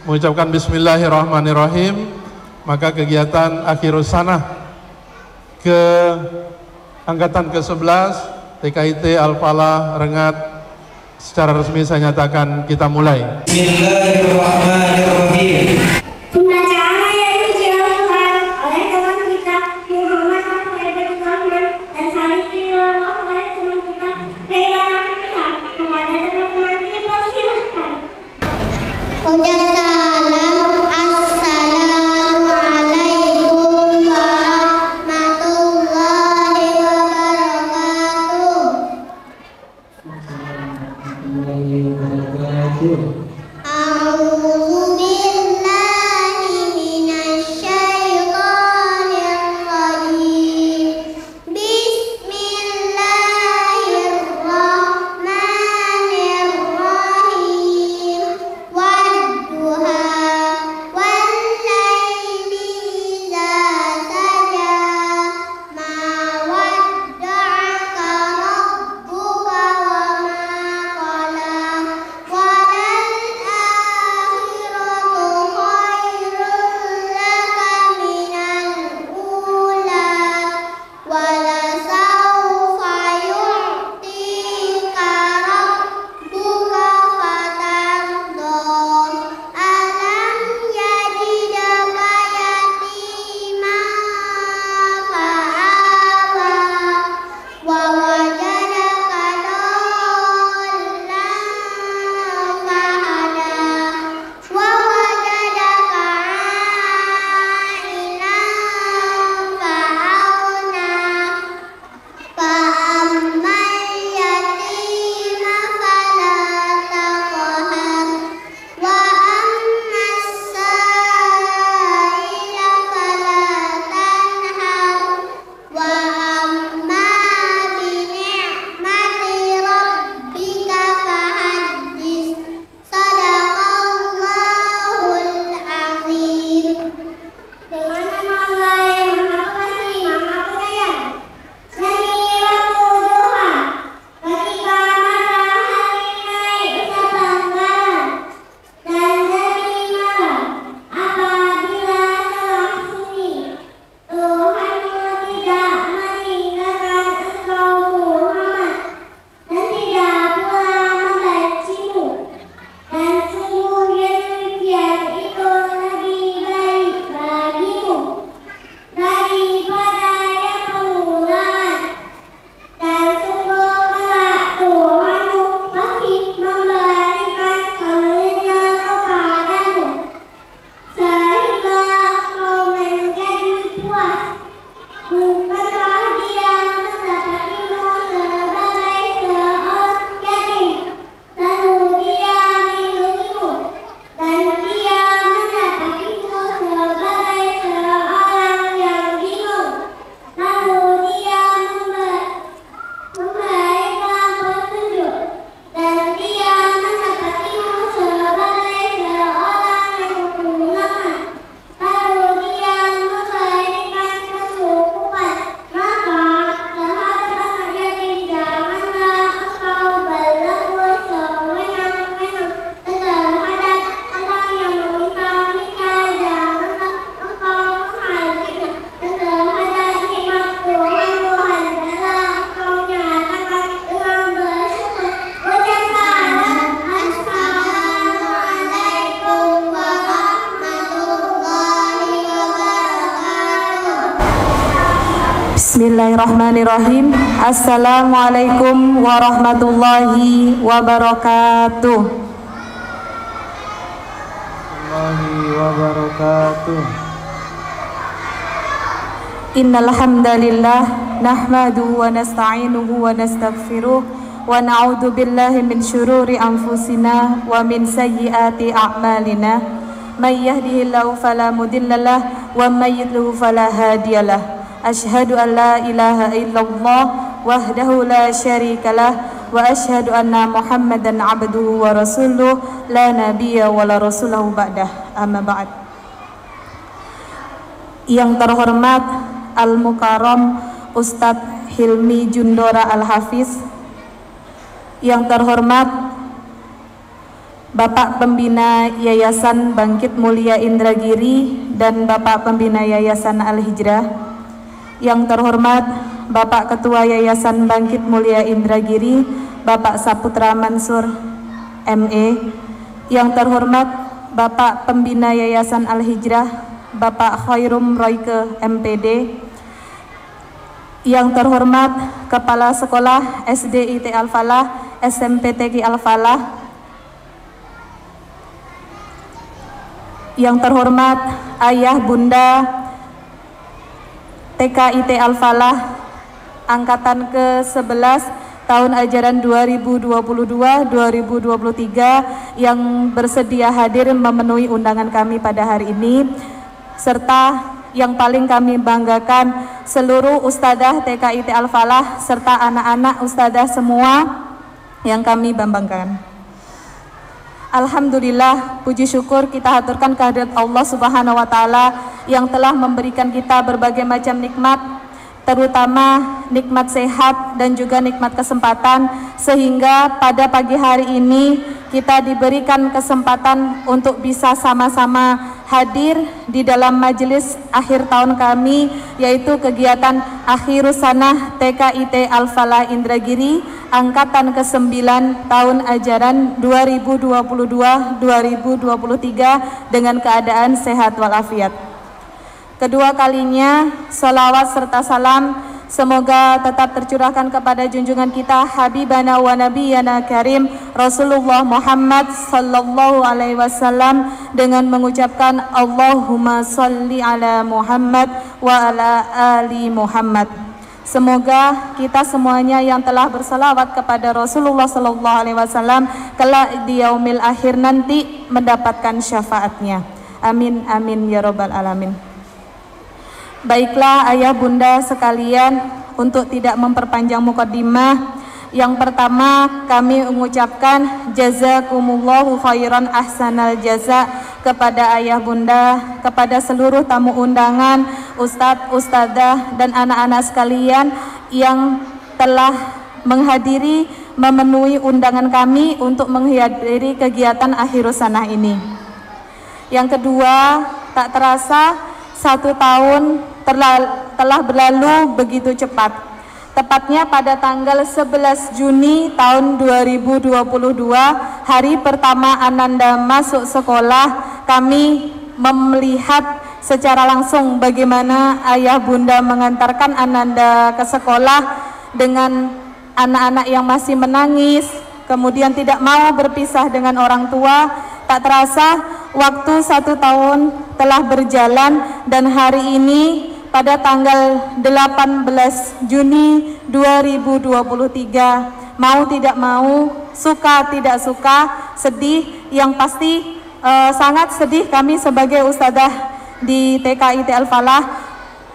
mengucapkan Bismillahirrahmanirrahim, maka kegiatan akhirus sanah ke angkatan ke-11 TKIT Al-Falah Rengat secara resmi saya nyatakan kita mulai. Bismillahirrahmanirrahim. Pembacaannya yaitu dilakukan oleh teman kita Muhammad Rahman dan saling dilakukan oleh teman kita Reyana Fitri. Kepada teman-teman kita silahkan. Assalamualaikum warahmatullahi wabarakatuh. Bismillahirrahmanirrahim. Assalamualaikum warahmatullahi wabarakatuh. Innal hamdalillah nahmaduhu wa nasta'inuhu wa nastaghfiruh wa na'udzu billahi min syururi anfusina wa min sayyiati a'malina. May yahdihillahu fala mudhillalah wa may yudlil fala hadiyalah. Asyhadu an la ilaha illallah wahdahu la syarikalah wa asyhadu anna Muhammadan abduhu wa rasuluh la nabiyya wa la rasulahu ba'dah. Amma ba'd. Yang terhormat Al-Mukarram Ustadz Hilmi Jundora Al-Hafiz, yang terhormat Bapak Pembina Yayasan Bangkit Mulia Indragiri dan Bapak Pembina Yayasan Al-Hijrah. Yang terhormat Bapak Ketua Yayasan Bangkit Mulia Indragiri, Bapak Saputra Mansur ME. Yang terhormat Bapak Pembina Yayasan Al-Hijrah, Bapak Khairum Royke MPD. Yang terhormat Kepala Sekolah SDIT Al-Falah, SMPTQ Al-Falah. Yang terhormat Ayah Bunda TKIT Al-Falah Angkatan ke-11 tahun ajaran 2022-2023 yang bersedia hadir memenuhi undangan kami pada hari ini, serta yang paling kami banggakan seluruh ustadzah TKIT Al-Falah serta anak-anak ustadzah semua yang kami banggakan. Alhamdulillah, puji syukur kita haturkan kehadirat Allah Subhanahu wa Ta'ala yang telah memberikan kita berbagai macam nikmat, terutama nikmat sehat dan juga nikmat kesempatan, sehingga pada pagi hari ini kita diberikan kesempatan untuk bisa sama-sama hadir di dalam majelis akhir tahun kami, yaitu kegiatan Akhirus Sanah TKIT Al-Falah Indragiri Angkatan ke-9 tahun ajaran 2022-2023 dengan keadaan sehat walafiat. Kedua kalinya, salawat serta salam semoga tetap tercurahkan kepada junjungan kita Habibana wa Nabiyana Karim Rasulullah Muhammad sallallahu alaihi wasallam dengan mengucapkan Allahumma salli ala Muhammad wa ala ali Muhammad. Semoga kita semuanya yang telah bersalawat kepada Rasulullah sallallahu alaihi wasallam kelak di yaumil akhir nanti mendapatkan syafaatnya. Amin amin ya rabbal alamin. Baiklah ayah bunda sekalian, untuk tidak memperpanjang mukaddimah, yang pertama kami mengucapkan jazakumullahu khairan ahsanal jaza kepada ayah bunda, kepada seluruh tamu undangan, ustadz, ustadzah dan anak-anak sekalian yang telah menghadiri memenuhi undangan kami untuk menghadiri kegiatan Akhirus Sanah ini. Yang kedua, tak terasa 1 tahun telah berlalu begitu cepat. Tepatnya pada tanggal 11 Juni tahun 2022, hari pertama Ananda masuk sekolah, kami melihat secara langsung bagaimana ayah bunda mengantarkan Ananda ke sekolah dengan anak-anak yang masih menangis, kemudian tidak mau berpisah dengan orang tua. Tak terasa waktu 1 tahun telah berjalan dan hari ini pada tanggal 18 Juni 2023, mau tidak mau, suka tidak suka, sedih, yang pasti sangat sedih kami sebagai ustadzah di TKIT Al-Falah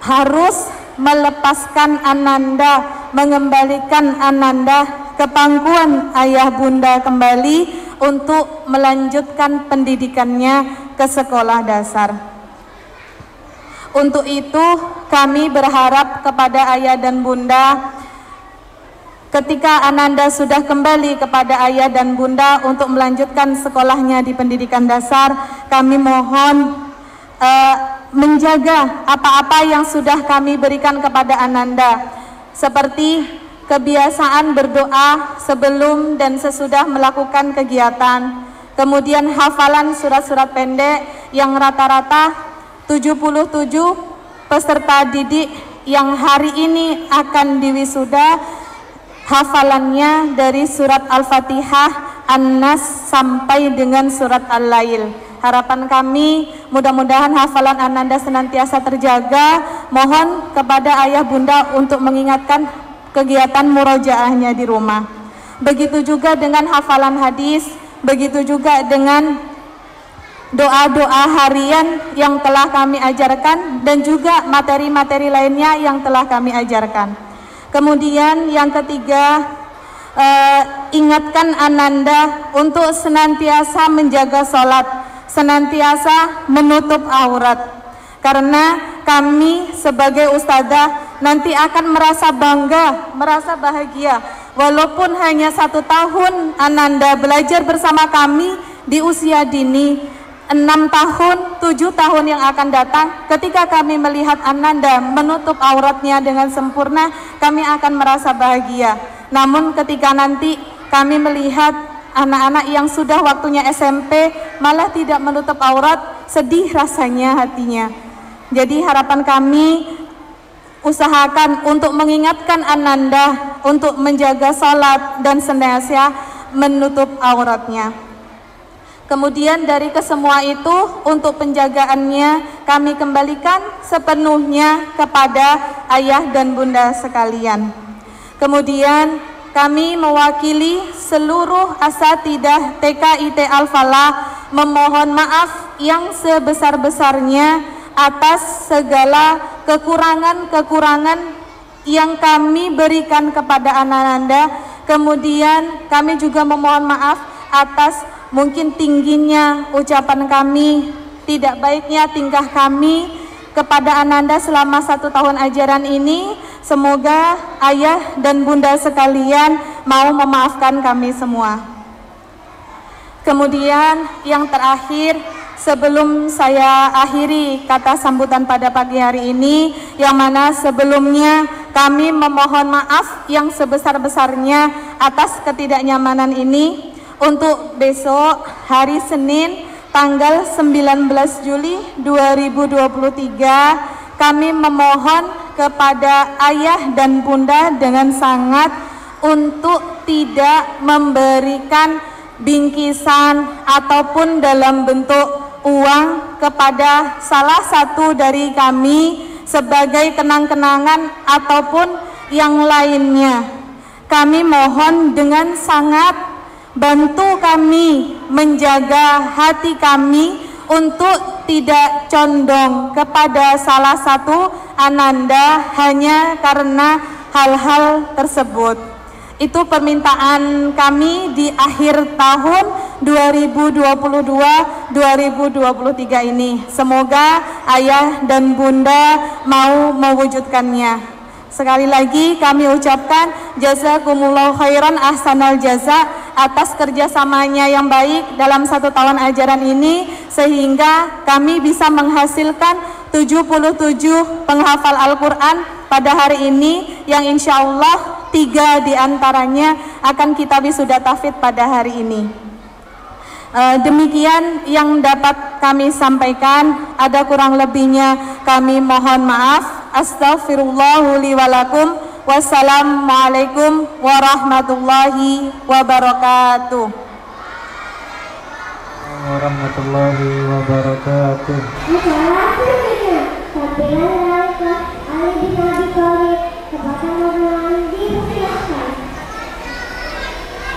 harus melepaskan Ananda, mengembalikan Ananda ke pangkuan ayah bunda kembali untuk melanjutkan pendidikannya ke sekolah dasar. Untuk itu kami berharap kepada ayah dan bunda, ketika Ananda sudah kembali kepada ayah dan bunda untuk melanjutkan sekolahnya di pendidikan dasar, kami mohon menjaga apa-apa yang sudah kami berikan kepada Ananda, seperti kebiasaan berdoa sebelum dan sesudah melakukan kegiatan, kemudian hafalan surat-surat pendek yang rata-rata 77 peserta didik yang hari ini akan diwisuda hafalannya dari surat Al-Fatihah, An-Nas sampai dengan surat Al-Lail. Harapan kami mudah-mudahan hafalan Ananda senantiasa terjaga. Mohon kepada ayah bunda untuk mengingatkan kegiatan murojaahnya di rumah. Begitu juga dengan hafalan hadis, begitu juga dengan doa-doa harian yang telah kami ajarkan dan juga materi-materi lainnya yang telah kami ajarkan. Kemudian yang ketiga, ingatkan Ananda untuk senantiasa menjaga sholat, senantiasa menutup aurat. Karena kami sebagai ustadzah nanti akan merasa bangga, merasa bahagia. Walaupun hanya 1 tahun Ananda belajar bersama kami di usia dini 6 tahun, 7 tahun yang akan datang, ketika kami melihat Ananda menutup auratnya dengan sempurna, kami akan merasa bahagia. Namun ketika nanti kami melihat anak-anak yang sudah waktunya SMP malah tidak menutup aurat, sedih rasanya hatinya. Jadi harapan kami, usahakan untuk mengingatkan Ananda untuk menjaga salat dan senantiasa menutup auratnya. Kemudian dari kesemua itu, untuk penjagaannya kami kembalikan sepenuhnya kepada ayah dan bunda sekalian. Kemudian kami mewakili seluruh asatidah TKIT Al-Falah memohon maaf yang sebesar-besarnya atas segala kekurangan-kekurangan yang kami berikan kepada Ananda. Kemudian kami juga memohon maaf atas mungkin tingginya ucapan kami, tidak baiknya tingkah kami kepada Ananda selama 1 tahun ajaran ini. Semoga ayah dan bunda sekalian mau memaafkan kami semua. Kemudian yang terakhir, sebelum saya akhiri kata sambutan pada pagi hari ini, yang mana sebelumnya kami memohon maaf yang sebesar-besarnya atas ketidaknyamanan ini. Untuk besok hari Senin tanggal 19 Juli 2023 kami memohon kepada ayah dan bunda dengan sangat untuk tidak memberikan bingkisan ataupun dalam bentuk uang kepada salah satu dari kami sebagai kenang-kenangan ataupun yang lainnya. Kami mohon dengan sangat bantu kami menjaga hati kami untuk tidak condong kepada salah satu Ananda hanya karena hal-hal tersebut. Itu permintaan kami di akhir tahun 2022-2023 ini. Semoga ayah dan bunda mau mewujudkannya. Sekali lagi kami ucapkan jazakumullahu khairan ahsanal jaza atas kerjasamanya yang baik dalam 1 tahun ajaran ini, sehingga kami bisa menghasilkan 77 penghafal Al-Quran pada hari ini, yang insya Allah 3 diantaranya akan kita wisuda tahfidz pada hari ini. Demikian yang dapat kami sampaikan, ada kurang lebihnya kami mohon maaf. Astaghfirullahu li wa lakum. Wassalamualaikum warahmatullahi wabarakatuh. Warahmatullahi wabarakatuh.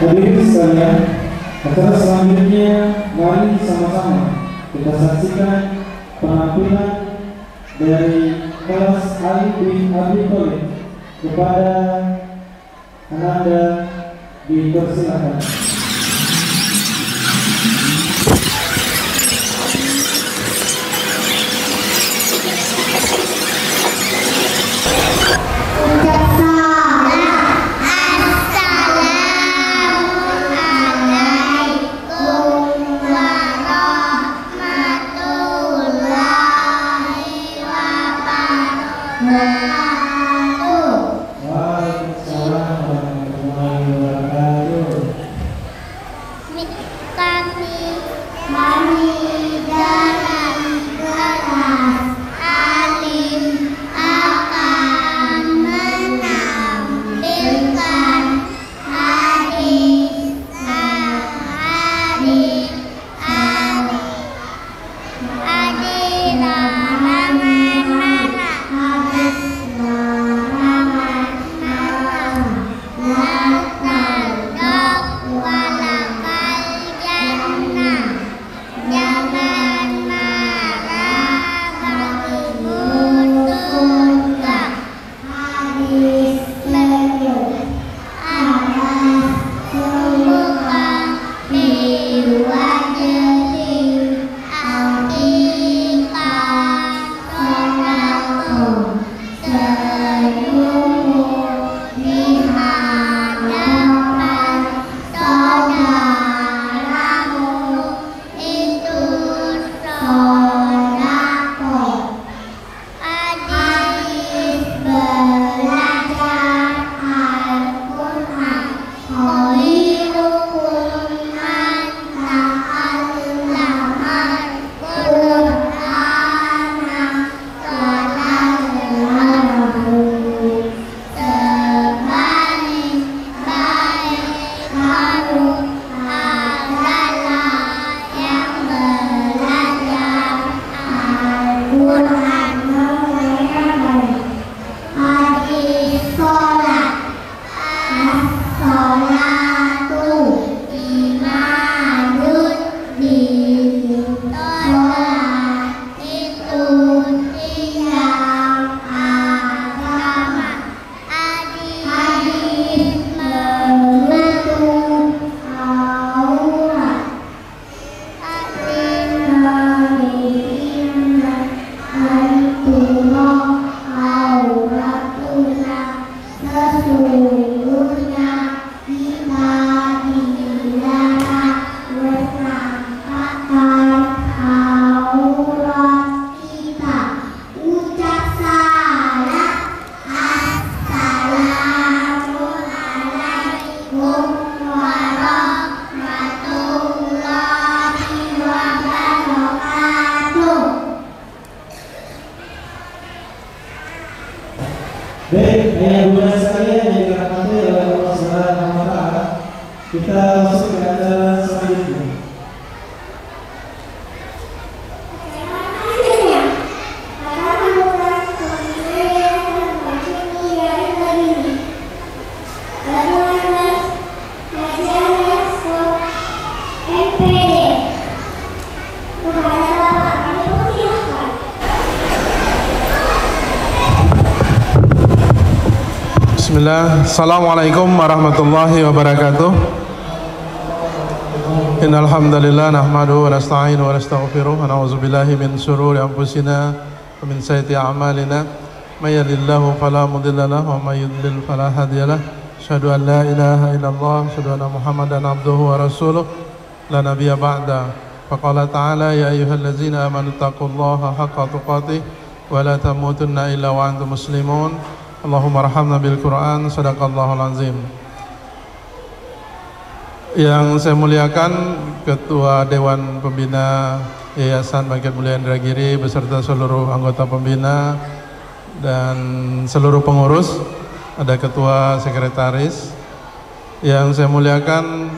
Hadirin sekalian, acara selanjutnya mari sama-sama kita saksikan penampilan dari kelas Ali bin Abi Thalib. Kepada Ananda dipersilakan. Baik, ayah bunda sekalian yang dirahmati oleh Allah Subhanahu wa Ta'ala, kita masuk ke acara selanjutnya. Bismillah. Assalamualaikum warahmatullahi wabarakatuh. Innal hamdalillah nahmaduhu wa nasta'inuhu wa nastaghfiruh wa na'udzu billahi min shururi anfusina wa min sayyiati a'malina. May yahdihillahu fala mudilla lahu wa may yudlil fala hadiya lahu. Asyhadu an la ilaha illallah wa asyhadu anna Muhammadan abduhu wa rasuluh la nabiyya ba'da. Faqala ta'ala ya ayyuhallazina amanu taqullaha haqqa tuqatih wa la tamutunna illa wa antum muslimun. Allahumma rahamna bil Quran, sadaqallahul azim. Yang saya muliakan Ketua Dewan Pembina Yayasan Bangkit Mulia Indragiri beserta seluruh anggota pembina dan seluruh pengurus, ada Ketua Sekretaris. Yang saya muliakan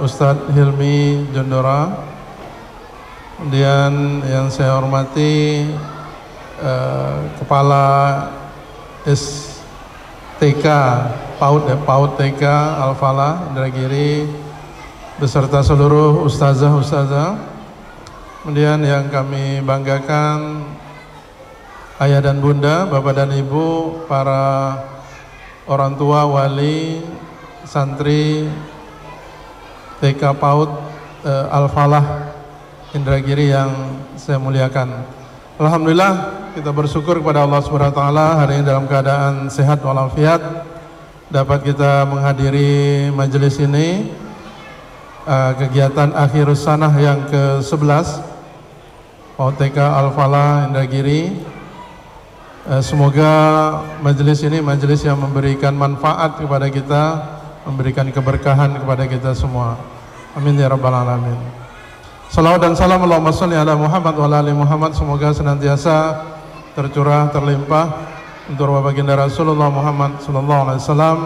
Ustadz Hilmi Jondora. Kemudian yang saya hormati Kepala STK PAUD TK Al-Falah Indragiri beserta seluruh ustazah. Kemudian yang kami banggakan ayah dan bunda, bapak dan ibu, para orang tua, wali, santri TK PAUD Al-Falah Indragiri yang saya muliakan. Alhamdulillah, kita bersyukur kepada Allah Subhanahu wa Ta'ala hari ini dalam keadaan sehat walafiat dapat kita menghadiri majelis ini, kegiatan Akhirus Sanah yang ke-11 PAUD Al-Falah Indragiri. Semoga majelis ini majelis yang memberikan manfaat kepada kita, memberikan keberkahan kepada kita semua. Amin ya rabbal alamin. Salawat dan salam Allahumma sholli ala Muhammad wa ala ali Muhammad, semoga senantiasa tercurah, terlimpah untuk baginda Rasulullah Muhammad sallallahu alaihi wasallam,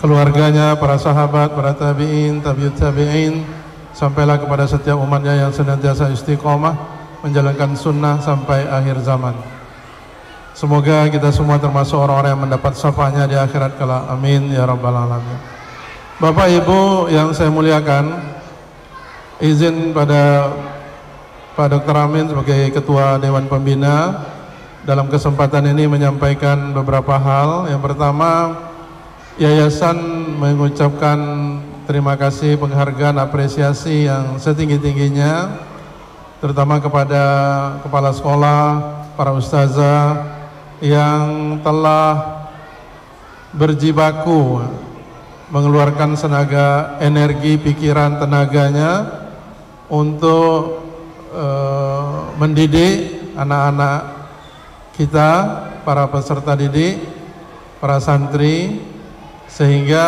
keluarganya, para sahabat, para tabi'in, tabi'ut tabi'in, sampailah kepada setiap umatnya yang senantiasa istiqomah menjalankan sunnah sampai akhir zaman. Semoga kita semua termasuk orang-orang yang mendapat syafaatnya di akhirat kelak. Amin ya rabbal alamin. Bapak Ibu yang saya muliakan, izin pada Pak Dr. Amin sebagai Ketua Dewan Pembina dalam kesempatan ini menyampaikan beberapa hal. Yang pertama, Yayasan mengucapkan terima kasih, penghargaan, apresiasi yang setinggi-tingginya terutama kepada kepala sekolah, para ustazah yang telah berjibaku mengeluarkan tenaga, energi, pikiran, tenaganya untuk mendidik anak-anak kita, para peserta didik, para santri, sehingga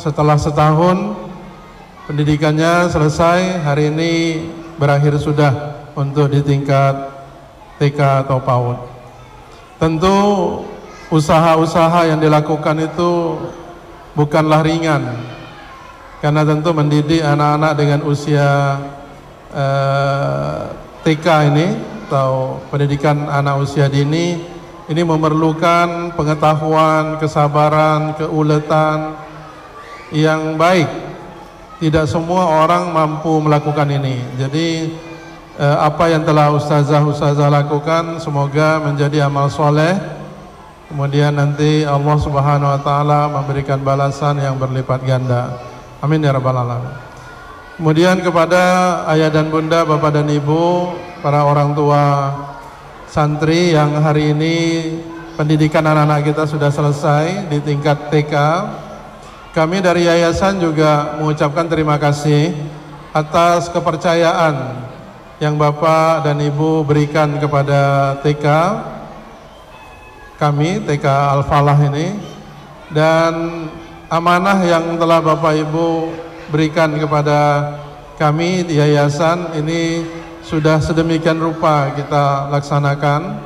setelah setahun pendidikannya selesai, hari ini berakhir sudah untuk di tingkat TK atau PAUD. Tentu usaha-usaha yang dilakukan itu bukanlah ringan, karena tentu mendidik anak-anak dengan usia TK ini atau pendidikan anak usia dini ini memerlukan pengetahuan, kesabaran, keuletan yang baik. Tidak semua orang mampu melakukan ini. Jadi apa yang telah ustazah lakukan semoga menjadi amal soleh. Kemudian nanti Allah Subhanahu wa Ta'ala memberikan balasan yang berlipat ganda. Amin ya rabbal alamin. Kemudian kepada ayah dan bunda, bapak dan ibu, para orang tua santri yang hari ini pendidikan anak-anak kita sudah selesai di tingkat TK, kami dari yayasan juga mengucapkan terima kasih atas kepercayaan yang bapak dan ibu berikan kepada TK kami, TK Al-Falah ini, dan amanah yang telah Bapak Ibu berikan kepada kami di yayasan ini sudah sedemikian rupa kita laksanakan.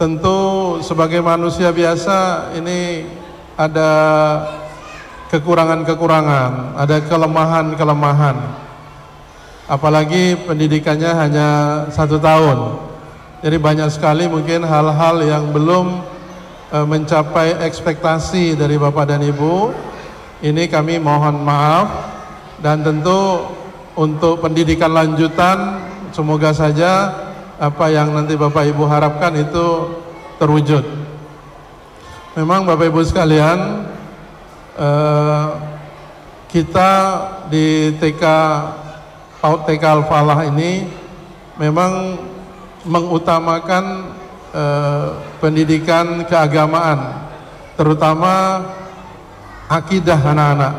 tentu sebagai manusia biasa ini ada kekurangan-kekurangan, ada kelemahan-kelemahan. Apalagi pendidikannya hanya 1 tahun. Jadi banyak sekali mungkin hal-hal yang belum mencapai ekspektasi dari Bapak dan Ibu. Ini kami mohon maaf, dan tentu untuk pendidikan lanjutan semoga saja apa yang nanti Bapak Ibu harapkan itu terwujud. Memang Bapak Ibu sekalian, kita di TK Al-Falah ini memang mengutamakan pendidikan keagamaan, terutama akidah anak-anak.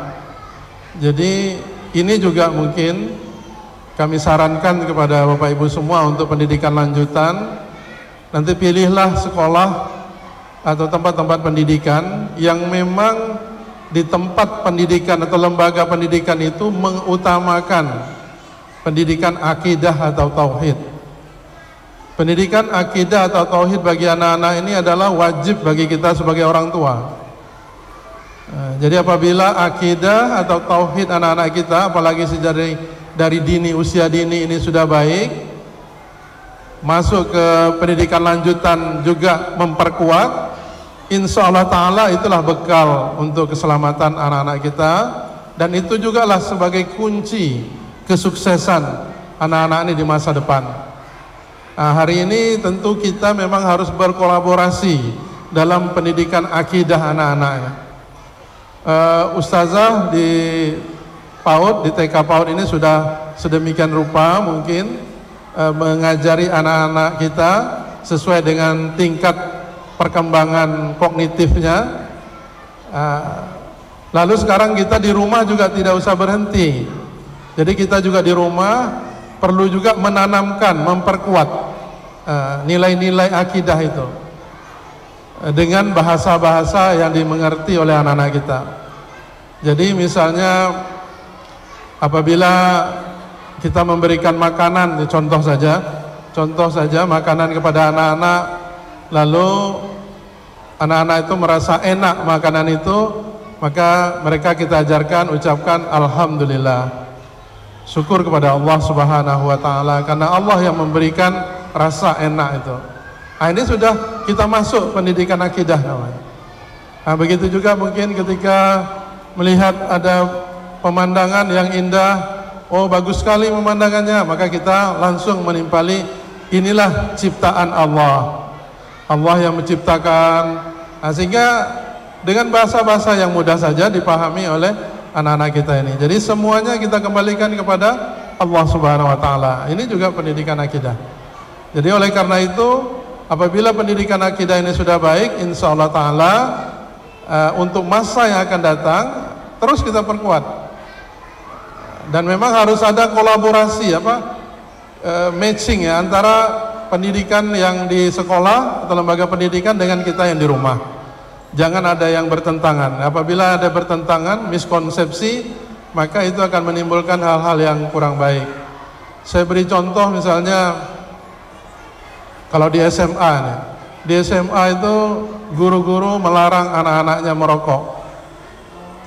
Jadi ini juga mungkin kami sarankan kepada Bapak Ibu semua untuk pendidikan lanjutan. Nanti pilihlah sekolah atau tempat-tempat pendidikan yang memang di tempat pendidikan atau lembaga pendidikan itu mengutamakan pendidikan akidah atau tauhid. Pendidikan akidah atau tauhid bagi anak-anak ini adalah wajib bagi kita sebagai orang tua. Jadi apabila akidah atau tauhid anak-anak kita, apalagi dari dini, usia dini ini sudah baik, masuk ke pendidikan lanjutan juga memperkuat, insya Allah Ta'ala itulah bekal untuk keselamatan anak-anak kita, dan itu juga lah sebagai kunci kesuksesan anak-anak ini di masa depan. Nah, hari ini tentu kita memang harus berkolaborasi dalam pendidikan akidah anak-anak. Ustazah di PAUD, di TK PAUD ini sudah sedemikian rupa mungkin mengajari anak-anak kita sesuai dengan tingkat perkembangan kognitifnya. Lalu sekarang kita di rumah juga tidak usah berhenti. Jadi kita juga di rumah perlu juga menanamkan, memperkuat nilai-nilai akidah itu dengan bahasa-bahasa yang dimengerti oleh anak-anak kita. Jadi misalnya apabila kita memberikan makanan, contoh saja makanan kepada anak-anak, lalu anak-anak itu merasa enak makanan itu, maka mereka kita ajarkan ucapkan alhamdulillah, syukur kepada Allah Subhanahu wa Ta'ala, karena Allah yang memberikan rasa enak itu. Nah, ini sudah kita masuk pendidikan akidah namanya. Nah, begitu juga mungkin ketika melihat ada pemandangan yang indah, oh bagus sekali pemandangannya, maka kita langsung menimpali, inilah ciptaan Allah, Allah yang menciptakan. Nah, sehingga dengan bahasa-bahasa yang mudah saja dipahami oleh anak-anak kita ini. Jadi semuanya kita kembalikan kepada Allah Subhanahu wa Ta'ala. Ini juga pendidikan akidah. Jadi oleh karena itu, apabila pendidikan akidah ini sudah baik, insya Allah Ta'ala untuk masa yang akan datang terus kita perkuat. Dan memang harus ada kolaborasi, matching ya, antara pendidikan yang di sekolah atau lembaga pendidikan dengan kita yang di rumah. Jangan ada yang bertentangan. Apabila ada bertentangan, miskonsepsi, maka itu akan menimbulkan hal-hal yang kurang baik. Saya beri contoh misalnya, kalau di SMA nih, di SMA itu guru-guru melarang anak-anaknya merokok.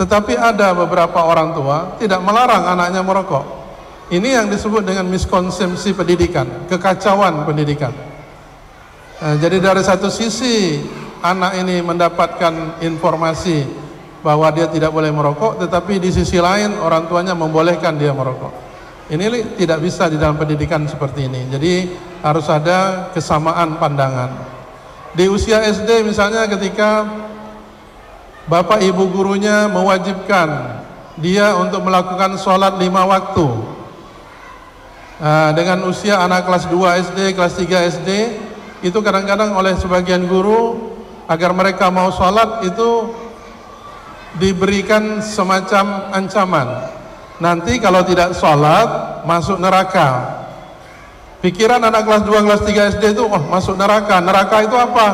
Tetapi ada beberapa orang tua tidak melarang anaknya merokok. Ini yang disebut dengan miskonsepsi pendidikan, kekacauan pendidikan. Nah, jadi dari satu sisi anak ini mendapatkan informasi bahwa dia tidak boleh merokok, tetapi di sisi lain orang tuanya membolehkan dia merokok. Ini tidak bisa di dalam pendidikan seperti ini. Jadi harus ada kesamaan pandangan. Di usia SD misalnya, ketika bapak ibu gurunya mewajibkan dia untuk melakukan sholat 5 waktu, dengan usia anak kelas 2 SD, kelas 3 SD, itu kadang-kadang oleh sebagian guru agar mereka mau sholat itu diberikan semacam ancaman, nanti kalau tidak sholat masuk neraka. Pikiran anak kelas 2, kelas 3 SD itu, oh masuk neraka. Neraka itu apa?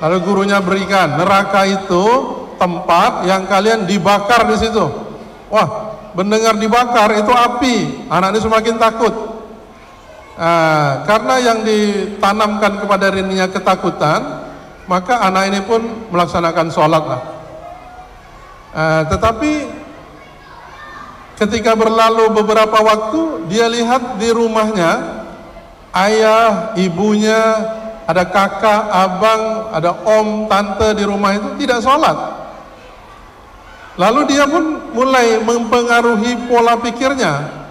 Lalu gurunya berikan, neraka itu tempat yang kalian dibakar di situ. Wah, mendengar dibakar itu api, anak ini semakin takut. Karena yang ditanamkan kepada dirinya ketakutan, maka anak ini pun melaksanakan sholat lah. Tetapi ketika berlalu beberapa waktu, dia lihat di rumahnya ayah, ibunya, ada kakak, abang, ada om, tante di rumah itu tidak sholat. Lalu dia pun mulai mempengaruhi pola pikirnya.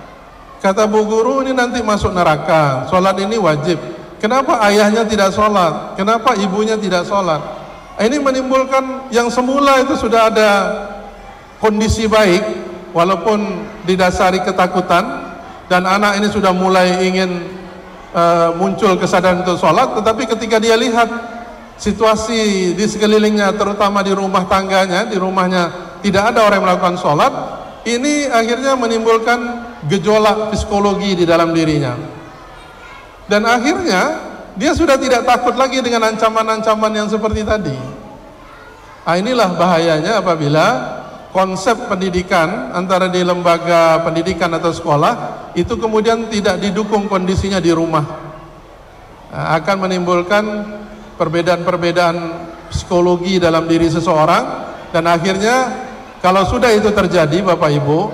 Kata bu guru, ini nanti masuk neraka, sholat ini wajib. Kenapa ayahnya tidak sholat? Kenapa ibunya tidak sholat? Ini menimbulkan yang semula itu sudah ada kondisi baik, walaupun didasari ketakutan, dan anak ini sudah mulai ingin muncul kesadaran untuk sholat. Tetapi ketika dia lihat situasi di sekelilingnya, terutama di rumah tangganya, di rumahnya tidak ada orang yang melakukan sholat, ini akhirnya menimbulkan gejolak psikologi di dalam dirinya. Dan akhirnya dia sudah tidak takut lagi dengan ancaman-ancaman yang seperti tadi. Inilah bahayanya apabila konsep pendidikan antara di lembaga pendidikan atau sekolah itu kemudian tidak didukung kondisinya di rumah. Akan menimbulkan perbedaan-perbedaan psikologi dalam diri seseorang, dan akhirnya kalau sudah itu terjadi, Bapak Ibu,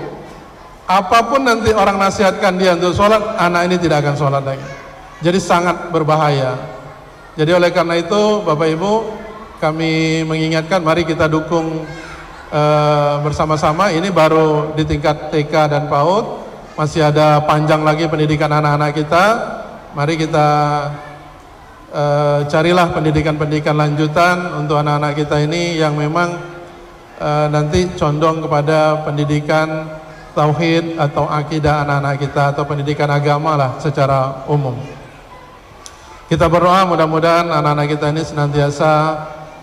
apapun nanti orang nasihatkan dia untuk sholat, anak ini tidak akan sholat lagi. Jadi sangat berbahaya. Jadi oleh karena itu, Bapak Ibu, kami mengingatkan, mari kita dukung bersama-sama. Ini baru di tingkat TK dan PAUD, masih ada panjang lagi pendidikan anak-anak kita. Mari kita carilah pendidikan-pendidikan lanjutan untuk anak-anak kita ini yang memang nanti condong kepada pendidikan tauhid atau akidah anak-anak kita, atau pendidikan agama lah secara umum. Kita berdoa mudah-mudahan anak-anak kita ini senantiasa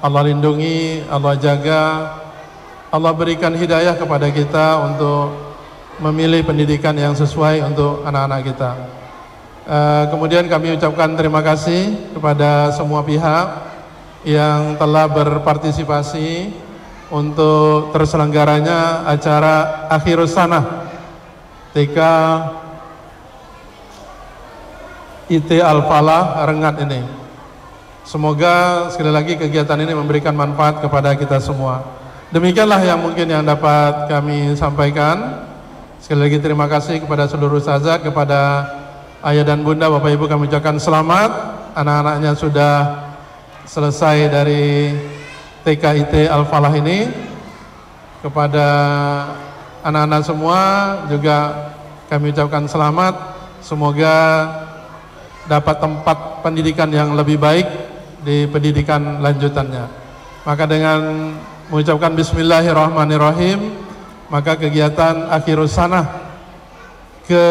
Allah lindungi, Allah jaga, Allah berikan hidayah kepada kita untuk memilih pendidikan yang sesuai untuk anak-anak kita. Kemudian kami ucapkan terima kasih kepada semua pihak yang telah berpartisipasi untuk terselenggaranya acara Akhirus Sanah TK IT Al-Falah Rengat ini. Semoga sekali lagi kegiatan ini memberikan manfaat kepada kita semua. Demikianlah yang mungkin yang dapat kami sampaikan. Sekali lagi terima kasih kepada seluruh ustazah, kepada ayah dan bunda, bapak ibu, kami ucapkan selamat. Anak-anaknya sudah selesai dari TKIT Al-Falah ini. Kepada anak-anak semua juga kami ucapkan selamat. Semoga dapat tempat pendidikan yang lebih baik di pendidikan lanjutannya. Maka dengan mengucapkan bismillahirrahmanirrahim, maka kegiatan Akhirus Sanah ke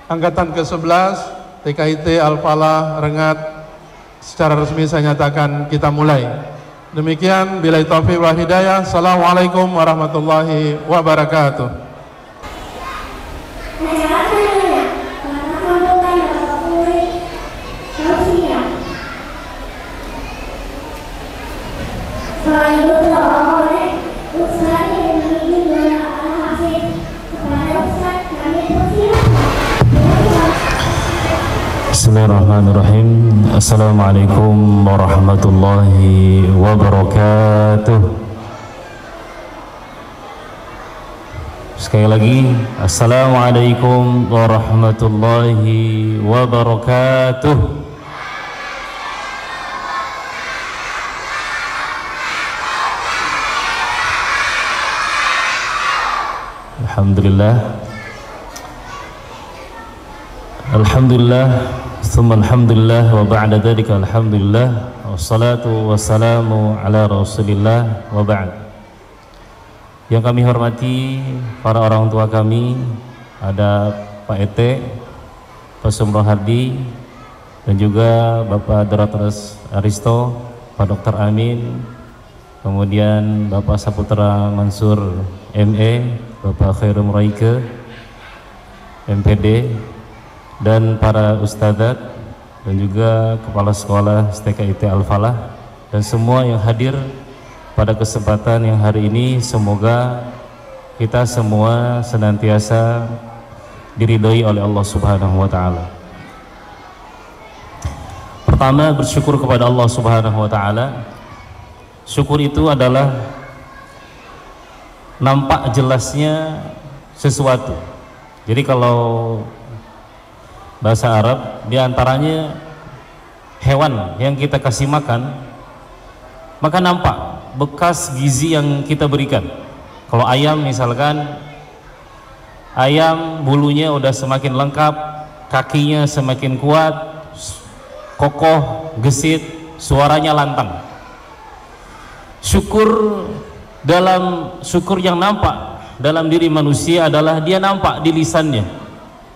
angkatan ke-11 TKIT Al-Falah Rengat secara resmi saya nyatakan kita mulai. Demikian, billahi taufiq wal hidayah. Assalamualaikum warahmatullahi wabarakatuh. Bismillahirrahmanirrahim. Assalamualaikum warahmatullahi wabarakatuh. Sekali lagi, assalamualaikum warahmatullahi wabarakatuh. Alhamdulillah, thumma alhamdulillah, wa ba'da dzalika alhamdulillah, wassalatu wassalamu ala Rasulillah, wa ba'd. Yang kami hormati para orang tua kami, ada Pak Ete, Pak Sumro Hardi, dan juga Bapak Dr. Aristo, Pak Dr. Amin, kemudian Bapak Saputra Mansur ME, Bapak Khairum Raike MPD, dan para ustadzat dan juga kepala sekolah TKIT Al-Falah dan semua yang hadir pada kesempatan yang hari ini. Semoga kita semua senantiasa diridhoi oleh Allah Subhanahu wa taala. Pertama, bersyukur kepada Allah Subhanahu wa taala. Syukur itu adalah nampak jelasnya sesuatu. Jadi kalau bahasa Arab, diantaranya hewan yang kita kasih makan, maka nampak bekas gizi yang kita berikan. Kalau ayam misalkan, ayam bulunya udah semakin lengkap, kakinya semakin kuat, kokoh, gesit, suaranya lantang. Syukur yang nampak dalam diri manusia adalah dia nampak di lisannya.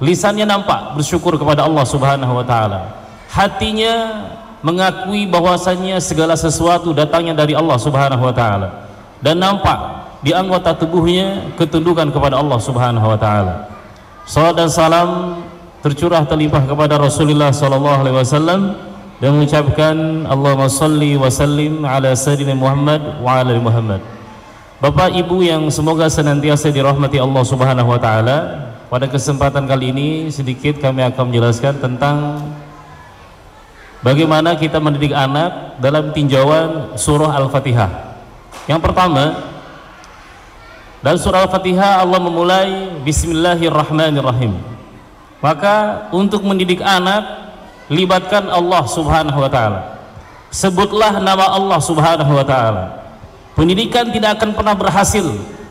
Lisannya nampak bersyukur kepada Allah Subhanahu wa taala. Hatinya mengakui bahwasannya segala sesuatu datangnya dari Allah Subhanahu wa taala, dan nampak di anggota tubuhnya ketundukan kepada Allah Subhanahu wa taala. Salawat dan salam tercurah terlimpah kepada Rasulullah sallallahu alaihi wasallam dan mengucapkan Allahumma shalli wa sallim ala sayyidina Muhammad wa ala Muhammad. Bapak Ibu yang semoga senantiasa dirahmati Allah Subhanahu wa taala, pada kesempatan kali ini sedikit kami akan menjelaskan tentang bagaimana kita mendidik anak dalam tinjauan surah Al-Fatihah. Yang pertama, dalam surah Al-Fatihah Allah memulai Bismillahirrahmanirrahim. Maka untuk mendidik anak, libatkan Allah Subhanahu wa taala. Sebutlah nama Allah Subhanahu wa taala. Pendidikan tidak akan pernah berhasil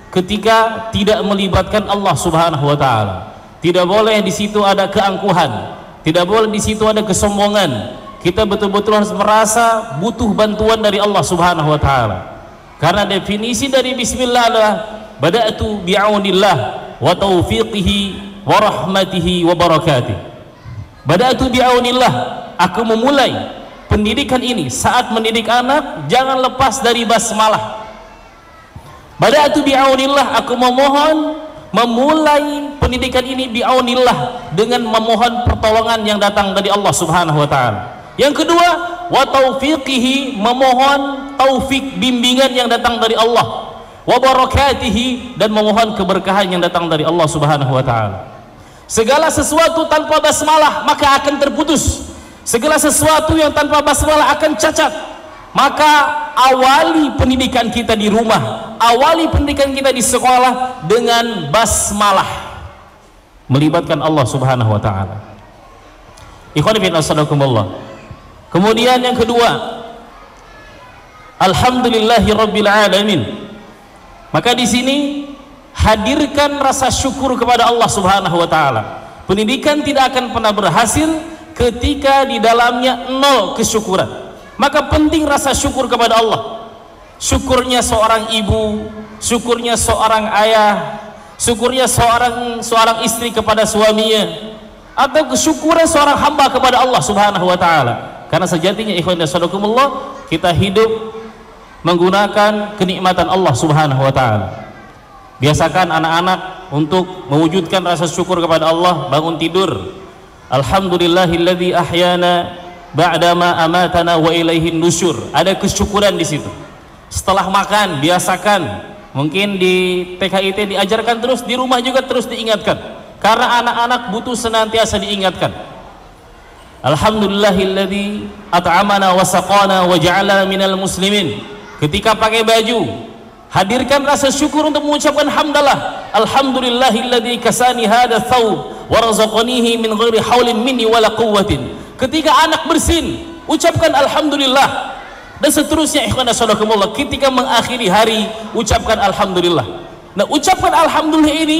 ketika tidak melibatkan Allah Subhanahu wa taala. Tidak boleh di situ ada keangkuhan, tidak boleh di situ ada kesombongan. Kita betul-betul harus merasa butuh bantuan dari Allah Subhanahu wa taala. Karena definisi dari bismillah adalah bada'tu bi'aunillah wa taufiqihi wa rahmatihi wa barakatihi. Bada'tu bi'aunillah, aku memulai pendidikan ini. Saat mendidik anak jangan lepas dari basmalah. Bada'tu bi'aunillah, aku memulai pendidikan ini bi'aunillah, dengan memohon pertolongan yang datang dari Allah Subhanahu wa taala. Yang kedua, wa taufiqihi, memohon taufik, bimbingan yang datang dari Allah, wa barakatihi, dan memohon keberkahan yang datang dari Allah Subhanahu wa taala. Segala sesuatu tanpa basmalah maka akan terputus. Segala sesuatu yang tanpa basmalah akan cacat. Maka awali pendidikan kita di rumah, awali pendidikan kita di sekolah dengan basmalah, melibatkan Allah Subhanahu wa taala. Ikhwan fillah sadaqakumullah. Kemudian yang kedua, alhamdulillahirabbil alamin. Maka di sini hadirkan rasa syukur kepada Allah Subhanahu wa taala. Pendidikan tidak akan pernah berhasil ketika di dalamnya nol kesyukuran. Maka penting rasa syukur kepada Allah. Syukurnya seorang ibu, syukurnya seorang ayah, syukurnya seorang istri kepada suaminya, atau kesyukuran seorang hamba kepada Allah Subhanahu wa taala. Karena sejatinya ikhwan dan saudarakumullah, kita hidup menggunakan kenikmatan Allah Subhanahu wa taala. Biasakan anak-anak untuk mewujudkan rasa syukur kepada Allah, bangun tidur, alhamdulillahilladzi ahyana ba'dama amatana wa ilaihin nusyur. Ada kesyukuran di situ. Setelah makan, biasakan, mungkin di TKIT diajarkan terus, di rumah juga terus diingatkan, karena anak-anak butuh senantiasa diingatkan. Alhamdulillahilladzi at'amana wa saqana wa ja'alana minal muslimin. Ketika pakai baju, hadirkan rasa syukur untuk mengucapkan hamdalah. Alhamdulillahilladzi kasani hadha thawb wa razaqanihi min ghairi haulin minni wala quwwatin. Ketika anak bersin, ucapkan alhamdulillah, dan seterusnya. Ikhwan dan saudarakumullah, ketika mengakhiri hari, ucapkan alhamdulillah. Nah, ucapkan alhamdulillah ini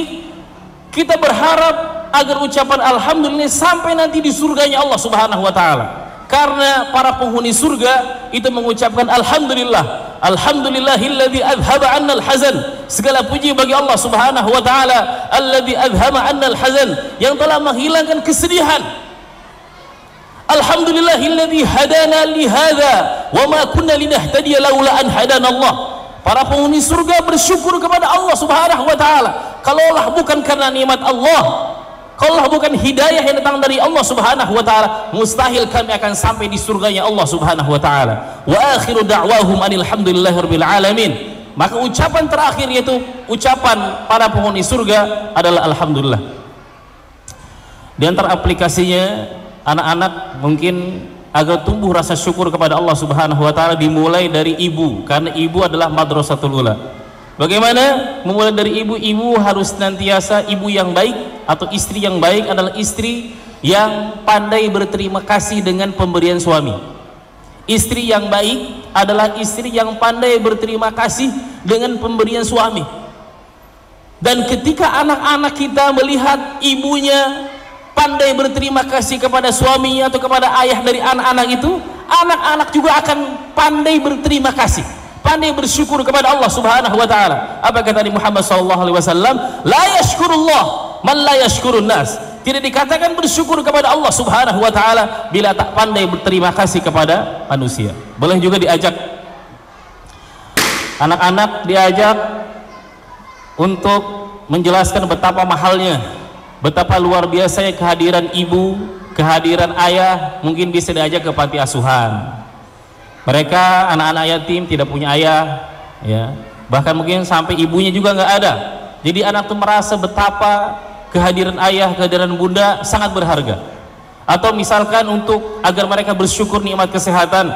kita berharap agar ucapan alhamdulillah sampai nanti di surganya Allah Subhanahu wa taala. Karena para penghuni surga itu mengucapkan alhamdulillah, alhamdulillahilladzi adhaba 'annal hazan. Segala puji bagi Allah Subhanahu wa taala, alladzi adhaba 'annal hazan, yang telah menghilangkan kesedihan. Alhamdulillahilladzi hadana li hadza wa ma kunna linahtadiya laula an hadana Allah. Para penghuni surga bersyukur kepada Allah Subhanahu wa taala. Kalaulah bukan karena nikmat Allah, kalaulah bukan hidayah yang datang dari Allah Subhanahu wa taala, mustahil kami akan sampai di surganya Allah Subhanahu wa taala. Wa akhiru da'wahum anil hamdulillahirabbil alamin. Maka ucapan terakhir, yaitu ucapan para penghuni surga, adalah alhamdulillah. Di antara aplikasinya, anak-anak mungkin agar tumbuh rasa syukur kepada Allah Subhanahu wa taala dimulai dari ibu, karena ibu adalah madrasatul ula. Bagaimana memulai dari ibu? Ibu harus senantiasa, ibu yang baik atau istri yang baik adalah istri yang pandai berterima kasih dengan pemberian suami. Istri yang baik adalah istri yang pandai berterima kasih dengan pemberian suami. Dan ketika anak-anak kita melihat ibunya pandai berterima kasih kepada suaminya atau kepada ayah dari anak-anak itu, anak-anak juga akan pandai berterima kasih, pandai bersyukur kepada Allah Subhanahu wa taala. Apa kata Nabi Muhammad sallallahu alaihi wasallam? La yashkurullah man la yashkurun nas. Tidak dikatakan bersyukur kepada Allah Subhanahu wa taala bila tak pandai berterima kasih kepada manusia. Boleh juga diajak anak-anak, diajak untuk menjelaskan betapa mahalnya, betapa luar biasanya kehadiran ibu, kehadiran ayah. Mungkin bisa diajak ke panti asuhan. Mereka anak-anak yatim tidak punya ayah, ya. Bahkan mungkin sampai ibunya juga nggak ada. Jadi anak tuh merasa betapa kehadiran ayah, kehadiran bunda sangat berharga. Atau misalkan untuk agar mereka bersyukur nikmat kesehatan,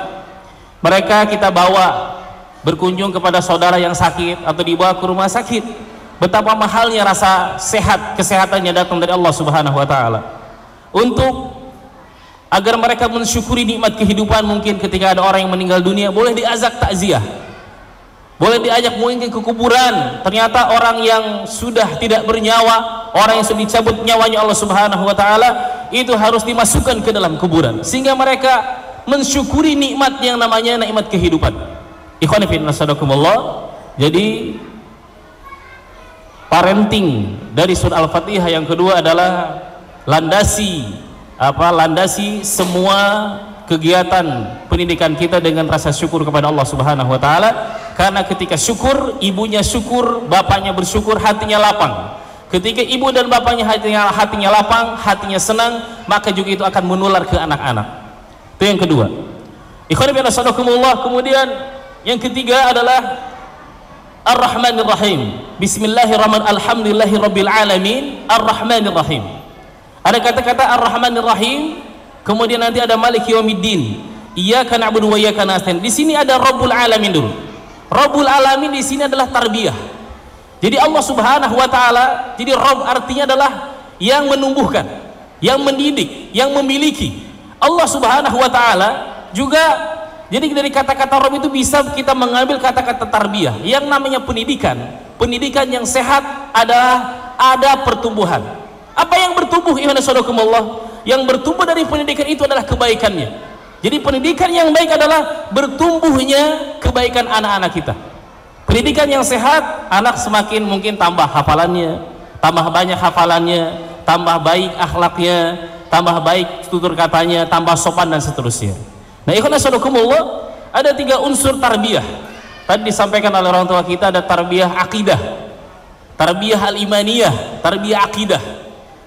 mereka kita bawa berkunjung kepada saudara yang sakit atau dibawa ke rumah sakit. Betapa mahalnya rasa sehat, kesehatannya datang dari Allah Subhanahu wa taala. Untuk agar mereka mensyukuri nikmat kehidupan, mungkin ketika ada orang yang meninggal dunia boleh diajak takziah, boleh diajak mungkin ke kuburan. Ternyata orang yang sudah tidak bernyawa, orang yang sudah dicabut nyawanya Allah Subhanahu wa taala, itu harus dimasukkan ke dalam kuburan sehingga mereka mensyukuri nikmat yang namanya nikmat kehidupan. Ikhwan fillah sadaqakumullah. Jadi parenting dari surah Al-Fatihah yang kedua adalah landasi semua kegiatan pendidikan kita dengan rasa syukur kepada Allah Subhanahu wa taala. Karena ketika syukur, ibunya syukur, bapaknya bersyukur, hatinya lapang. Ketika ibu dan bapaknya hatinya lapang, hatinya senang, maka juga itu akan menular ke anak-anak. Itu yang kedua. Ikhwan fillah sadaqakumullah. Kemudian yang ketiga adalah Ar-Rahmanir Rahim. Bismillahirrahmanirrahim. Alhamdulillahirabbil alamin. Ar-Rahmanir Rahim. Ada kata-kata Ar-Rahmanir Rahim, kemudian nanti ada Maliki Yaumiddin. Iyyaka na'budu wa iyyaka nasta'in. Di sini ada Rabbul Alamin dulu. Rabbul Alamin di sini adalah tarbiyah. Jadi Allah Subhanahu wa taala, jadi Rabb artinya adalah yang menumbuhkan, yang mendidik, yang memiliki. Allah Subhanahu wa taala juga, jadi dari kata-kata Rabb itu bisa kita mengambil kata-kata tarbiyah. Yang namanya pendidikan, pendidikan yang sehat adalah ada pertumbuhan. Apa yang bertumbuh? Yang bertumbuh dari pendidikan itu adalah kebaikannya. Jadi pendidikan yang baik adalah bertumbuhnya kebaikan anak-anak kita. Pendidikan yang sehat, anak semakin mungkin tambah hafalannya, tambah banyak hafalannya, tambah baik akhlaknya, tambah baik tutur katanya, tambah sopan dan seterusnya. Nah, ikhwan fillah, ada 3 unsur tarbiyah. Tadi disampaikan oleh orang tua kita, ada tarbiyah akidah, tarbiyah al-imaniyah, tarbiyah akidah.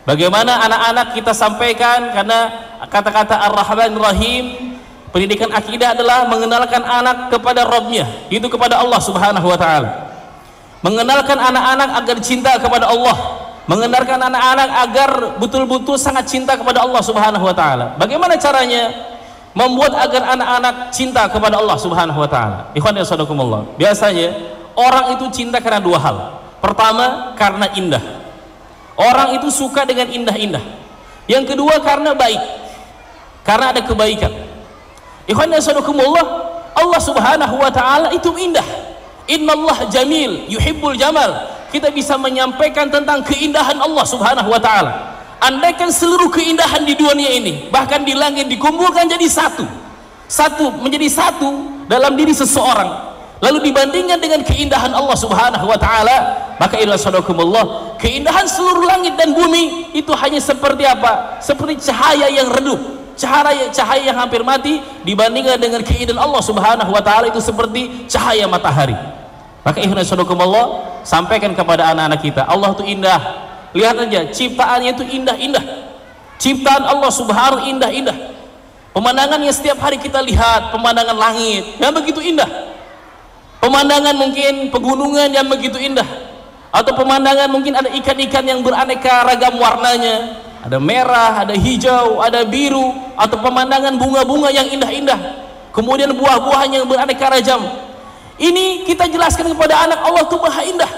Bagaimana anak-anak kita sampaikan, karena kata-kata Ar-Rahmanir Rahim, pendidikan akidah adalah mengenalkan anak kepada Rabbnya, itu kepada Allah Subhanahu wa taala. Mengenalkan anak-anak agar cinta kepada Allah, mengenalkan anak-anak agar betul-betul sangat cinta kepada Allah Subhanahu wa taala. Bagaimana caranya membuat agar anak-anak cinta kepada Allah Subhanahu wa taala? Ikhwan ya sadaqakumullah. Biasanya orang itu cinta karena 2 hal. Pertama, karena indah. Orang itu suka dengan indah-indah. Yang kedua, karena baik, karena ada kebaikan. Ikhwan ya sadaqakumullah, Allah Subhanahu wa taala itu indah. Innallah jamil yuhibbul jamal. Kita bisa menyampaikan tentang keindahan Allah Subhanahu wa taala. Andaikan seluruh keindahan di dunia ini, bahkan di langit, dikumpulkan jadi menjadi satu dalam diri seseorang, lalu dibandingkan dengan keindahan Allah Subhanahu wa taala, maka ila sadaqakumullah, keindahan seluruh langit dan bumi itu hanya seperti apa? Seperti cahaya yang redup, cahaya yang hampir mati, dibandingkan dengan keindahan Allah Subhanahu wa taala itu seperti cahaya matahari. Maka ila sadaqakumullah, sampaikan kepada anak-anak kita, Allah itu indah. Lihat aja, ciptaannya itu indah-indah. Ciptaan Allah Subhanahu indah-indah. Pemandangan yang setiap hari kita lihat, pemandangan langit yang begitu indah. Pemandangan mungkin pegunungan yang begitu indah. Atau pemandangan mungkin ada ikan-ikan yang beraneka ragam warnanya. ada merah, ada hijau, ada biru, atau pemandangan bunga-bunga yang indah-indah, kemudian buah-buahan yang beraneka ragam. Ini kita jelaskan kepada anak, Allah itu maha indah.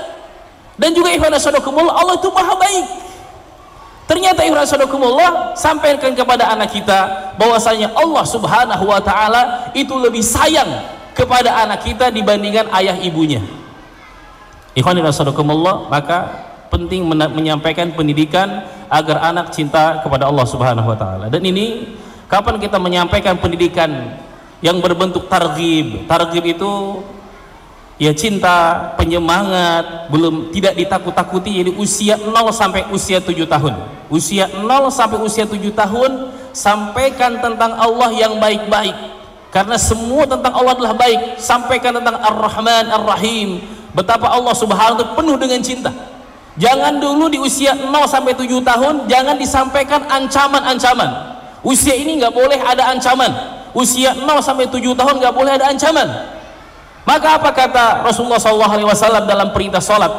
Dan juga ikhwan sadakumullah, Allah itu maha baik. Ternyata ikhwan sadakumullah, sampaikan kepada anak kita bahwasanya Allah subhanahu wa ta'ala itu lebih sayang kepada anak kita dibandingkan ayah ibunya. Ikhwan sadakumullah, maka penting menyampaikan pendidikan agar anak cinta kepada Allah subhanahu wa ta'ala. Dan ini kapan kita menyampaikan pendidikan yang berbentuk targhib. Targhib itu ya cinta, penyemangat, belum, tidak ditakut-takuti. Jadi usia 0 sampai usia 7 tahun. Usia 0 sampai usia 7 tahun sampaikan tentang Allah yang baik-baik, karena semua tentang Allah adalah baik. Sampaikan tentang Ar-Rahman Ar-Rahim, betapa Allah subhanahu wa ta'ala penuh dengan cinta. Jangan dulu di usia 0 sampai 7 tahun jangan disampaikan ancaman-ancaman. Usia ini nggak boleh ada ancaman. Usia 0 sampai 7 tahun nggak boleh ada ancaman. Maka apa kata Rasulullah SAW dalam perintah salat,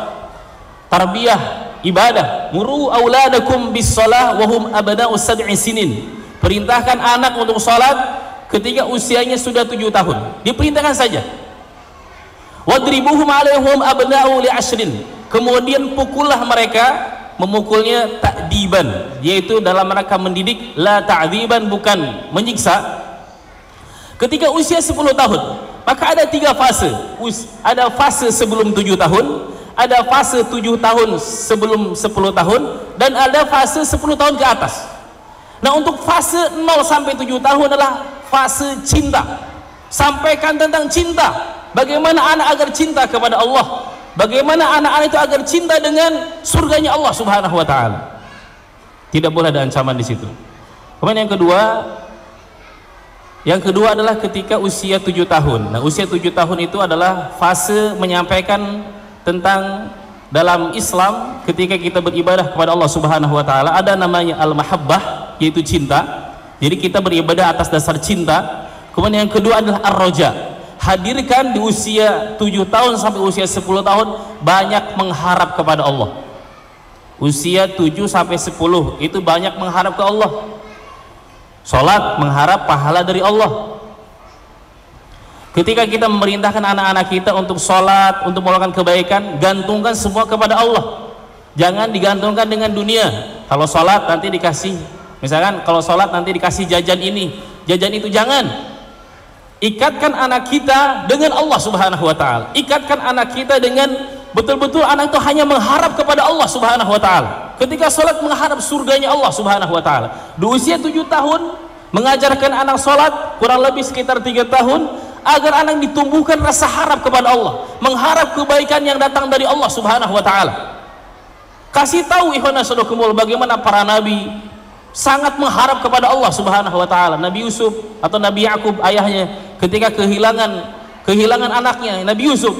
tarbiyah, ibadah, muru auladakum bis shalah wa hum abna'u sab'i sinin. Perintahkan anak untuk salat ketika usianya sudah 7 tahun. Diperintahkan saja. Wadribuhum 'alaihim abna'u li 'ashrin. Kemudian pukullah mereka, memukulnya ta'diban, yaitu dalam rangka mendidik, la ta'diban, bukan menyiksa. Ketika usia 10 tahun, maka ada 3 fase. Ada fase sebelum 7 tahun, ada fase 7 tahun sebelum 10 tahun, dan ada fase 10 tahun ke atas. Nah, untuk fase 0 sampai 7 tahun adalah fase cinta. Sampaikan tentang cinta. Bagaimana anak agar cinta kepada Allah, bagaimana anak-anak itu agar cinta dengan surganya Allah subhanahu wa ta'ala. Tidak boleh ada ancaman di situ. Kemudian yang kedua adalah ketika usia 7 tahun. Nah, usia 7 tahun itu adalah fase menyampaikan tentang dalam Islam ketika kita beribadah kepada Allah subhanahu wa ta'ala ada namanya al-mahabbah, yaitu cinta. Jadi kita beribadah atas dasar cinta. Kemudian yang kedua adalah ar-roja. Hadirkan di usia 7 tahun sampai usia 10 tahun banyak mengharap kepada Allah. Usia 7 sampai 10 itu banyak mengharap ke Allah. Salat mengharap pahala dari Allah. Ketika kita memerintahkan anak-anak kita untuk salat, untuk melakukan kebaikan, gantungkan semua kepada Allah. Jangan digantungkan dengan dunia. Kalau salat nanti dikasih, misalkan kalau salat nanti dikasih jajan ini, jajan itu, jangan. Ikatkan anak kita dengan Allah subhanahu wa ta'ala. Ikatkan anak kita dengan betul-betul anak itu hanya mengharap kepada Allah subhanahu wa ta'ala. Ketika sholat mengharap surganya Allah subhanahu wa ta'ala. Di usia 7 tahun mengajarkan anak sholat kurang lebih sekitar 3 tahun, agar anak ditumbuhkan rasa harap kepada Allah, mengharap kebaikan yang datang dari Allah subhanahu wa ta'ala. Kasih tahu ikhwan sadakumul bagaimana para nabi sangat mengharap kepada Allah subhanahu wa ta'ala. Nabi Yusuf atau Nabi Yakub ayahnya ketika kehilangan anaknya Nabi Yusuf,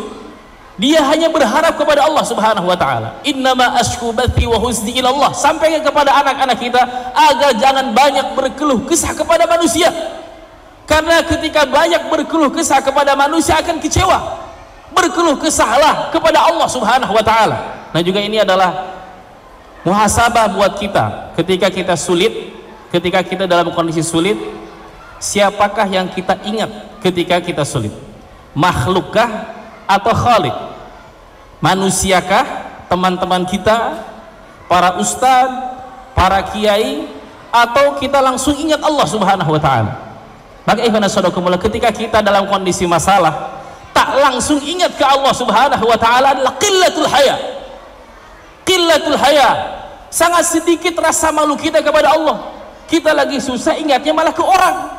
dia hanya berharap kepada Allah subhanahu wa ta'ala. Innama ashku bathi wa huzni ilallah. Sampaikan kepada anak-anak kita agar jangan banyak berkeluh kesah kepada manusia, karena ketika banyak berkeluh kesah kepada manusia akan kecewa. Berkeluh kesahlah kepada Allah subhanahu wa ta'ala. Nah, juga ini adalah muhasabah buat kita ketika kita sulit, ketika kita dalam kondisi sulit. Siapakah yang kita ingat ketika kita sulit? Makhlukkah atau khalik? Manusiakah, teman-teman kita, para ustadz, para kiai, atau kita langsung ingat Allah subhanahu wa ta'ala? Maka ikhwan sadakumullah, ketika kita dalam kondisi masalah tak langsung ingat ke Allah subhanahu wa ta'ala adalah qillatul haya. Qillatul haya, sangat sedikit rasa malu kita kepada Allah. Kita lagi susah ingatnya malah ke orang,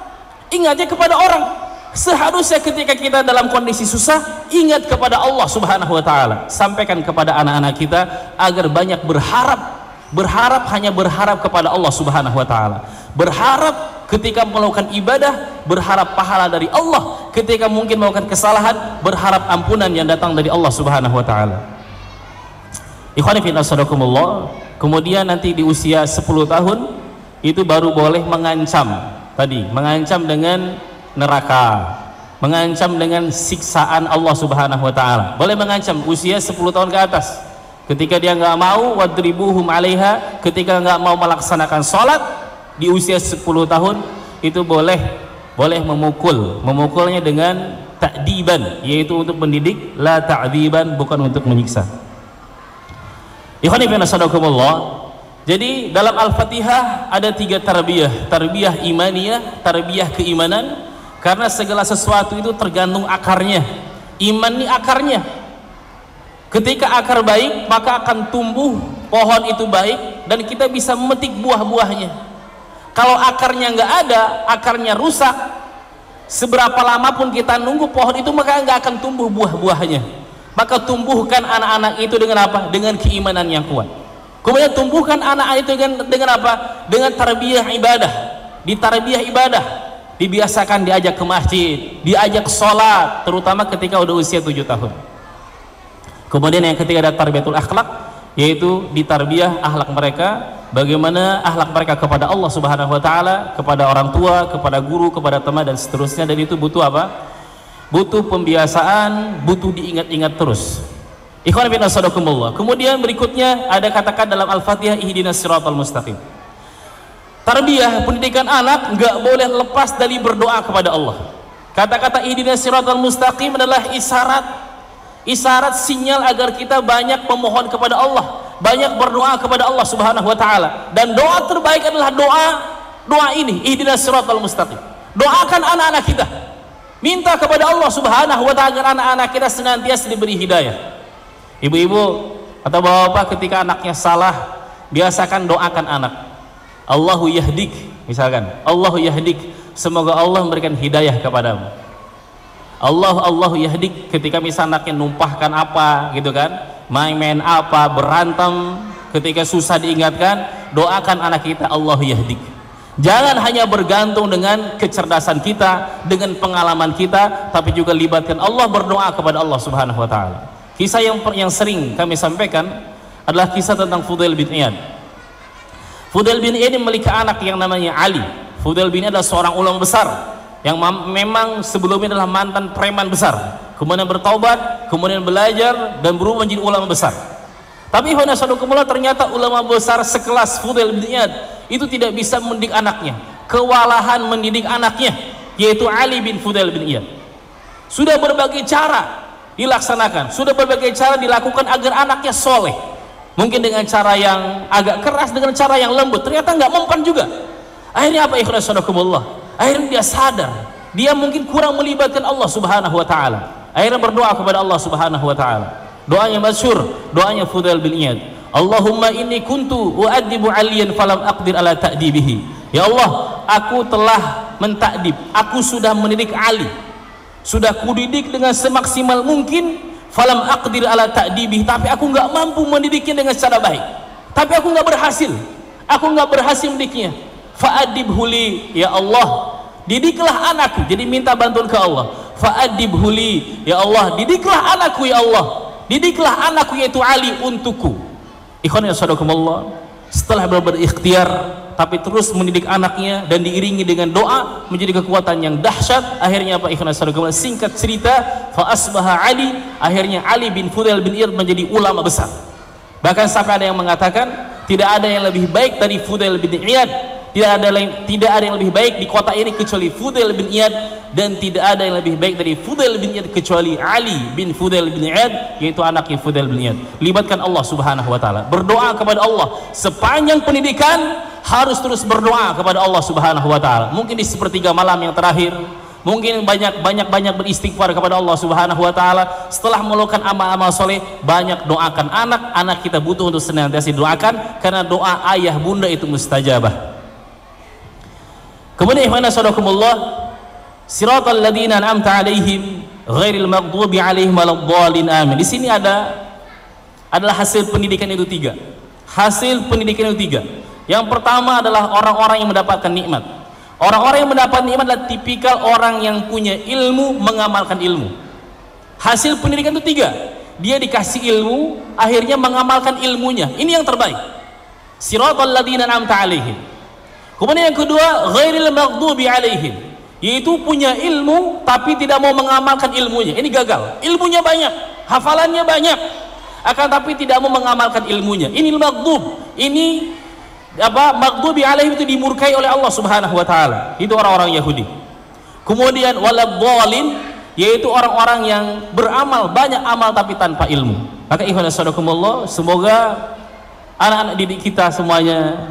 ingatnya kepada orang. Seharusnya ketika kita dalam kondisi susah ingat kepada Allah subhanahu wa ta'ala. Sampaikan kepada anak-anak kita agar banyak berharap, hanya berharap kepada Allah subhanahu wa ta'ala. Berharap ketika melakukan ibadah, berharap pahala dari Allah. Ketika mungkin melakukan kesalahan, berharap ampunan yang datang dari Allah subhanahu wa ta'ala. Ikhwani fillah sadakumullah. Kemudian nanti di usia 10 tahun itu baru boleh mengancam. Tadi mengancam dengan neraka, mengancam dengan siksaan Allah subhanahu wa ta'ala. Boleh mengancam usia 10 tahun ke atas. Ketika dia nggak mau, wadribuhum 'alaiha, ketika nggak mau melaksanakan sholat di usia 10 tahun, itu boleh memukulnya dengan ta'diban, yaitu untuk mendidik, la ta'diban, bukan untuk menyiksa. Ikhwani fillah sadakumullah. Jadi dalam Al-Fatihah ada 3 tarbiyah: tarbiyah imaniyah, tarbiyah keimanan, karena segala sesuatu itu tergantung akarnya. Iman ini akarnya. Ketika akar baik, maka akan tumbuh pohon itu baik dan kita bisa memetik buah-buahnya. Kalau akarnya nggak ada, akarnya rusak, seberapa lama pun kita nunggu pohon itu, maka nggak akan tumbuh buah-buahnya. Maka tumbuhkan anak-anak itu dengan apa? Dengan keimanan yang kuat. Kemudian tumbuhkan anak-anak itu dengan apa? Dengan tarbiyah ibadah. Di tarbiyah ibadah dibiasakan diajak ke masjid, diajak sholat, terutama ketika udah usia 7 tahun. Kemudian yang ketiga ada tarbiyatul akhlak, yaitu di tarbiyah akhlak mereka, bagaimana akhlak mereka kepada Allah Subhanahu wa taala, kepada orang tua, kepada guru, kepada teman, dan seterusnya. Dan itu butuh apa? Butuh pembiasaan, butuh diingat-ingat terus. Ikhwan fillah sadaqakumullah. Kemudian berikutnya ada katakan dalam Al-Fatihah, ihdinas siratal mustaqim. Tarbiyah pendidikan anak nggak boleh lepas dari berdoa kepada Allah. Kata-kata ihdinas siratal mustaqim adalah isyarat sinyal agar kita banyak memohon kepada Allah, banyak berdoa kepada Allah Subhanahu wa taala. Dan doa terbaik adalah doa ini, ihdinas siratal mustaqim. Doakan anak-anak kita, minta kepada Allah Subhanahu wa taala agar anak-anak kita senantiasa diberi hidayah. Ibu-ibu atau bapak-bapak, ketika anaknya salah, biasakan doakan anak. Allahu yahdik, misalkan, Allahu yahdik, semoga Allah memberikan hidayah kepadamu. Allahu yahdik, ketika misalnya anaknya numpahkan apa gitu kan, main-main apa, berantem, ketika susah diingatkan, doakan anak kita, Allahu yahdik. Jangan hanya bergantung dengan kecerdasan kita, dengan pengalaman kita, tapi juga libatkan Allah, berdoa kepada Allah Subhanahu wa taala. Kisah yang sering kami sampaikan adalah kisah tentang Fudail bin Iyad. Fudail bin Iyad memiliki anak yang namanya Ali. Fudail bin Iyad adalah seorang ulama besar yang memang sebelumnya adalah mantan preman besar, kemudian bertaubat, kemudian belajar dan berubah menjadi ulama besar. Tapi ternyata ulama besar sekelas Fudail bin Iyad itu tidak bisa mendidik anaknya, kewalahan mendidik anaknya, yaitu Ali bin Fudail bin Iyad. Sudah berbagai cara dilaksanakan, sudah berbagai cara dilakukan agar anaknya soleh, mungkin dengan cara yang agak keras, dengan cara yang lembut, ternyata nggak mempan juga. Akhirnya apa? Ikhlasanakumullah, akhirnya dia sadar dia mungkin kurang melibatkan Allah Subhanahu wa taala. Akhirnya berdoa kepada Allah Subhanahu wa taala. Doanya masyhur, doanya Fudail bin Iyad, Allahumma inni kuntu u'addibu aliyan falam aqdir ala ta'dibihi. Ya Allah, aku telah mentakdib, aku sudah mendidik Ali, sudah kudidik dengan semaksimal mungkin, falam aqdir ala ta'dibihi, tapi aku nggak mampu mendidiknya dengan secara baik, tapi aku nggak berhasil mendidiknya. Fa'adibhu li, ya Allah, didiklah anakku. Jadi minta bantuan ke Allah. Fa'adibhu li, ya Allah, didiklah anakku, ya Allah, didiklah anakku yaitu Ali untukku. Ikhwan ya sadaqakumullah, setelah berikhtiar tapi terus mendidik anaknya dan diiringi dengan doa, menjadi kekuatan yang dahsyat. Akhirnya apa? Ikhwan ya sadaqakumullah, singkat cerita, fa asbaha Ali, akhirnya Ali bin Fudail bin Iyad menjadi ulama besar. Bahkan sampai ada yang mengatakan tidak ada yang lebih baik dari Fudail bin Iyad, tidak ada yang lebih baik di kota ini kecuali Fudail bin Iyad, dan tidak ada yang lebih baik dari Fudail bin Iyad kecuali Ali bin Fudail bin Iyad, yaitu anaknya Fudail bin Iyad. Libatkan Allah Subhanahu wa taala, berdoa kepada Allah sepanjang pendidikan, harus terus berdoa kepada Allah Subhanahu wa taala. Mungkin di sepertiga malam yang terakhir, mungkin banyak beristighfar kepada Allah Subhanahu wa taala. Setelah melakukan amal-amal soleh, banyak doakan anak kita, butuh untuk senantiasa didoakan, karena doa ayah bunda itu mustajabah. Kemudian ikhwana sadakumullah, siratal ladzina an'amta 'alaihim ghairil maghdubi 'alaihim waladdallin amin. Di sini adalah hasil pendidikan itu 3. Hasil pendidikan itu 3. Yang pertama adalah orang-orang yang mendapatkan nikmat. Orang-orang yang mendapat nikmat adalah tipikal orang yang punya ilmu, mengamalkan ilmu. Hasil pendidikan itu 3. Dia dikasih ilmu, akhirnya mengamalkan ilmunya. Ini yang terbaik. Siratal ladzina an'amta 'alaihim. Kemudian yang kedua, ghairil maghdubi 'alaihim, yaitu punya ilmu tapi tidak mau mengamalkan ilmunya. Ini gagal. Ilmunya banyak, hafalannya banyak, akan tapi tidak mau mengamalkan ilmunya. Ini maghdub, ini maghdubi alaihim, itu dimurkai oleh Allah Subhanahu wa taala. Itu orang-orang Yahudi. Kemudian waladhdallin, yaitu orang-orang yang beramal, banyak amal tapi tanpa ilmu. Maka ikhwan sadaqakumullah, semoga anak-anak didik kita semuanya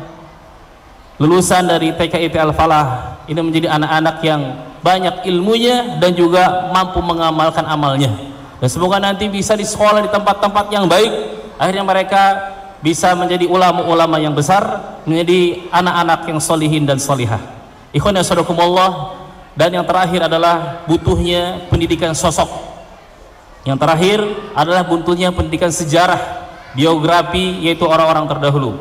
lulusan dari TKIT Al-Falah ini menjadi anak-anak yang banyak ilmunya dan juga mampu mengamalkan amalnya. Dan semoga nanti bisa di sekolah di tempat-tempat yang baik, akhirnya mereka bisa menjadi ulama-ulama yang besar, menjadi anak-anak yang solihin dan solihah. Ikhwan ya sadaqakumullah. Dan yang terakhir adalah butuhnya pendidikan sosok. Yang terakhir adalah butuhnya pendidikan sejarah, biografi, yaitu orang-orang terdahulu.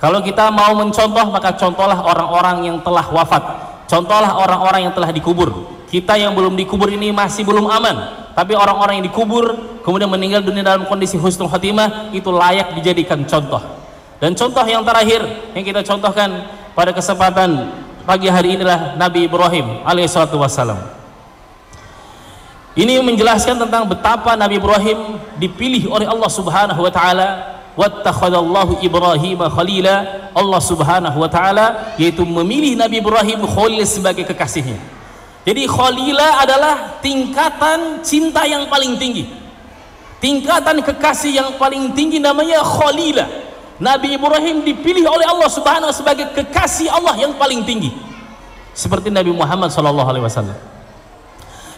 Kalau kita mau mencontoh, maka contohlah orang-orang yang telah wafat, contohlah orang-orang yang telah dikubur. Kita yang belum dikubur ini masih belum aman, tapi orang-orang yang dikubur kemudian meninggal dunia dalam kondisi husnul khatimah, itu layak dijadikan contoh. Dan contoh yang terakhir yang kita contohkan pada kesempatan pagi hari inilah Nabi Ibrahim alaihissalatu wassalam. Ini menjelaskan tentang betapa Nabi Ibrahim dipilih oleh Allah Subhanahu wa taala. Wattakhadallahu Ibrahim khalila. Allah Subhanahu wa taala yaitu memilih Nabi Ibrahim khalil sebagai kekasihnya. Jadi khalila adalah tingkatan cinta yang paling tinggi. Tingkatan kekasih yang paling tinggi namanya khalila. Nabi Ibrahim dipilih oleh Allah Subhanahu wa taala sebagai kekasih Allah yang paling tinggi. Seperti Nabi Muhammad SAW.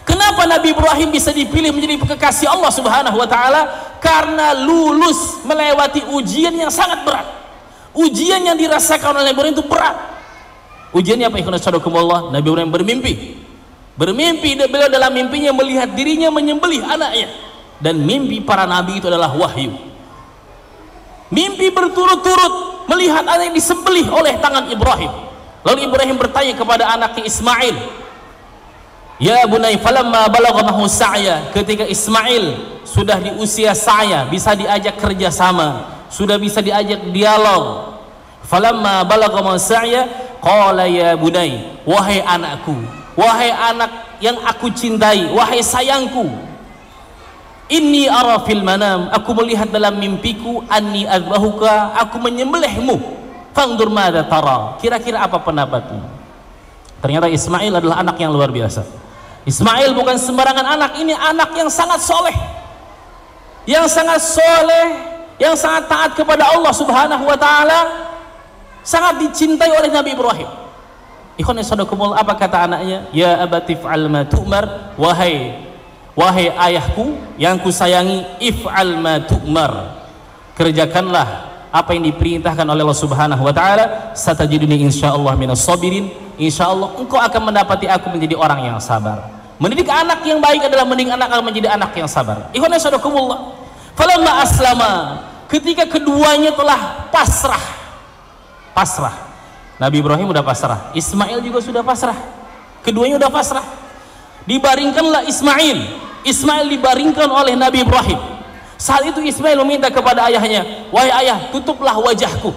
Kenapa Nabi Ibrahim bisa dipilih menjadi kekasih Allah Subhanahu wa taala? Karena lulus melewati ujian yang sangat berat. Ujian yang dirasakan oleh Nabi Ibrahim itu berat. Ujiannya apa? Ikhwan sadaqakumullah, Nabi Ibrahim bermimpi. Bermimpi, beliau dalam mimpinya melihat dirinya menyembelih anaknya. Dan mimpi para nabi itu adalah wahyu. Mimpi berturut-turut melihat anak yang disembelih oleh tangan Ibrahim. Lalu Ibrahim bertanya kepada anaknya Ismail, ya bunai falamma balagha mahu sa'ya, ketika Ismail sudah di usia saya, bisa diajak kerjasama, sudah bisa diajak dialog. Falamma balagha mahu sa'ya qala ya bunai, wahai anakku, wahai anak yang aku cintai, wahai sayangku, inni ara fil manam, aku melihat dalam mimpiku, anni azbahuka, aku menyembelihmu. Fangdur madza tara, kira-kira apa pendapatmu? Ternyata Ismail adalah anak yang luar biasa. Ismail bukan sembarangan anak, ini anak yang sangat soleh, yang sangat soleh, yang sangat taat kepada Allah Subhanahu wa taala, sangat dicintai oleh Nabi Ibrahim. Ikhwan sadaqakumullah, apa kata anaknya? Ya abati fa'al ma tu'mar, wahai ayahku yang kusayangi, if'al ma tu'mar, kerjakanlah apa yang diperintahkan oleh Allah Subhanahu wa taala. Satajiduni insyaallah minas sabirin, insyaallah engkau akan mendapati aku menjadi orang yang sabar. Mendidik anak yang baik adalah mendidik anak akan menjadi anak yang sabar. Ikhwan sadaqakumullah, falamma aslama, ketika keduanya telah pasrah. Nabi Ibrahim sudah pasrah, Ismail juga sudah pasrah, keduanya sudah pasrah. Dibaringkanlah Ismail dibaringkan oleh Nabi Ibrahim. Saat itu Ismail meminta kepada ayahnya, wahai ayah, tutuplah wajahku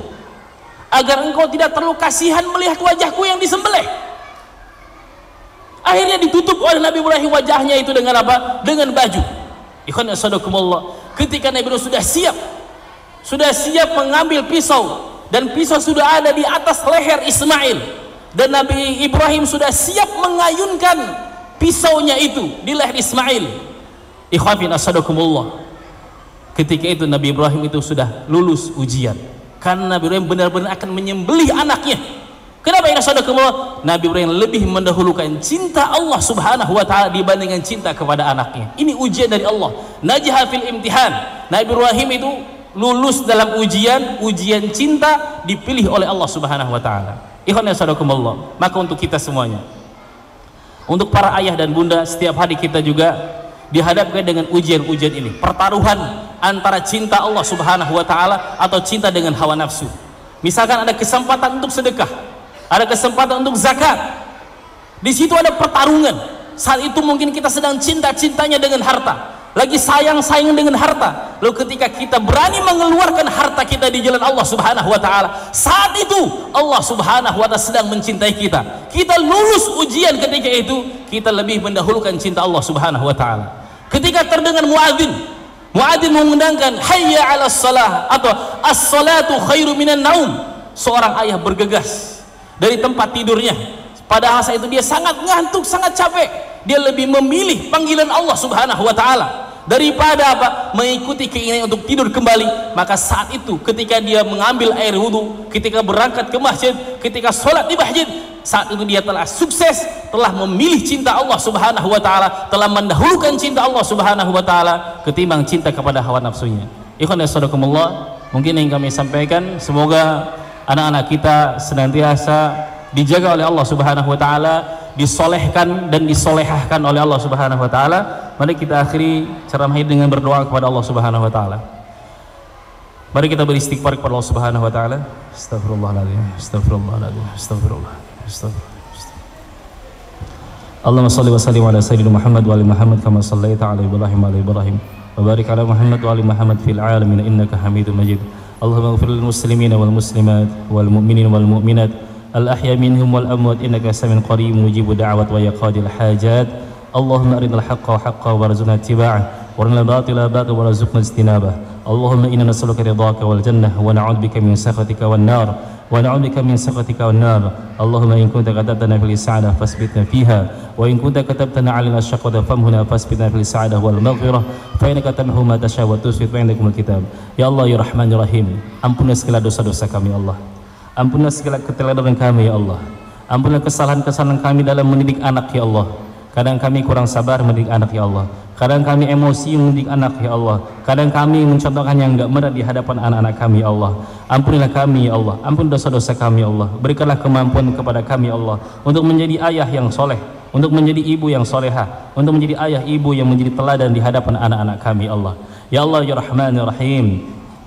agar engkau tidak terlalu kasihan melihat wajahku yang disembelih. Akhirnya ditutup oleh Nabi Ibrahim wajahnya itu dengan apa? Dengan baju. Ikhwan sadaqakumullah, ketika Nabi Ibrahim sudah siap mengambil pisau, dan pisau sudah ada di atas leher Ismail, dan Nabi Ibrahim sudah siap mengayunkan pisaunya itu di leher Ismail. Ikhwan sadaqakumullah, ketika itu Nabi Ibrahim itu sudah lulus ujian, karena Nabi Ibrahim benar-benar akan menyembelih anaknya. Kenapa ya saudara? Nabi Ibrahim lebih mendahulukan cinta Allah Subhanahu wa taala dibandingkan cinta kepada anaknya. Ini ujian dari Allah. Najah fil imtihan. Nabi Ibrahim itu lulus dalam ujian cinta, dipilih oleh Allah Subhanahu wa taala. Ikhwan ya saudarakumullah, maka untuk kita semuanya, untuk para ayah dan bunda, setiap hari kita juga dihadapkan dengan ujian-ujian ini, pertaruhan antara cinta Allah Subhanahu wa taala atau cinta dengan hawa nafsu. Misalkan ada kesempatan untuk sedekah, ada kesempatan untuk zakat, di situ ada pertarungan. Saat itu mungkin kita sedang cinta-cintanya dengan harta, lagi sayang-sayang dengan harta. Lalu ketika kita berani mengeluarkan harta kita di jalan Allah Subhanahu wa taala, saat itu Allah Subhanahu wa taala sedang mencintai kita. Kita lulus ujian ketika itu, kita lebih mendahulukan cinta Allah Subhanahu wa taala. Ketika terdengar muadzin, Muadzin mengundangkan hayya 'alas shalah atau as-salatu khairu minan naum. Seorang ayah bergegas dari tempat tidurnya, padahal saat itu dia sangat ngantuk, sangat capek. Dia lebih memilih panggilan Allah Subhanahu wa taala daripada apa? Mengikuti keinginan untuk tidur kembali. Maka saat itu ketika dia mengambil air wudu, ketika berangkat ke masjid, ketika sholat di masjid, saat itu dia telah sukses, telah memilih cinta Allah Subhanahu wa taala, telah mendahulukan cinta Allah Subhanahu wa taala ketimbang cinta kepada hawa nafsunya. Ikhwan ya sadaqakumullah, mungkin yang kami sampaikan, semoga anak-anak kita senantiasa dijaga oleh Allah Subhanahu wa taala, disolehkan dan disolehahkan oleh Allah Subhanahu wa taala. Mari kita akhiri ceramah ini dengan berdoa kepada Allah Subhanahu wa taala. Mari kita beristighfar kepada Allah Subhanahu wa taala. Astagfirullahaladzim, astagfirullahaladzim, astagfirullah. Allahumma salli wa sallim ala sayyidina Muhammad wa ali Muhammad kama sallaita ala Ibrahim wa ala Ibrahim wa barik ala Muhammad wa ali Muhammad fil alamin innaka Hamidum Majid. Allahumma ighfir lil muslimina wal muslimat wal mu'minina wal mu'minat al ahya minhum wal amwat innaka samiun qarib mujibu da'wat wa yaqadil hajat. Allahumma arinal haqqa haqqan warzuqna ittiba'ah وارنا الباطل باطلا وارزقنا اجتنابه. اللهم انا نسالك رضاك والجنه ونعوذ بك من سخطك والنار اللهم ان كنت كتبتنا في السعاده فاثبتنا فيها وان كنت كتبتنا علينا الشقوة فامهنا فاثبتنا في السعاده والمغفره فانك تمحو ما تشاء وتثبت عندكم الكتاب. Ya Allah ya Rahman ya Rahim, ampunilah segala dosa-dosa kami ya Allah, ampunilah segala keteladanan kami ya Allah, ampunilah kesalahan-kesalahan kami dalam mendidik anak ya Allah. Kadang kami kurang sabar mendidik anak ya Allah, kadang kami emosi mendidik anak ya Allah, kadang kami mencontohkan yang enggak benar di hadapan anak-anak kami ya Allah. Ampunilah kami ya Allah, ampun dosa-dosa kami ya Allah, berikanlah kemampuan kepada kami ya Allah untuk menjadi ayah yang soleh, untuk menjadi ibu yang solehah, untuk menjadi ayah ibu yang menjadi teladan di hadapan anak-anak kami ya Allah. Ya Allah ya Rahman ya Rahim,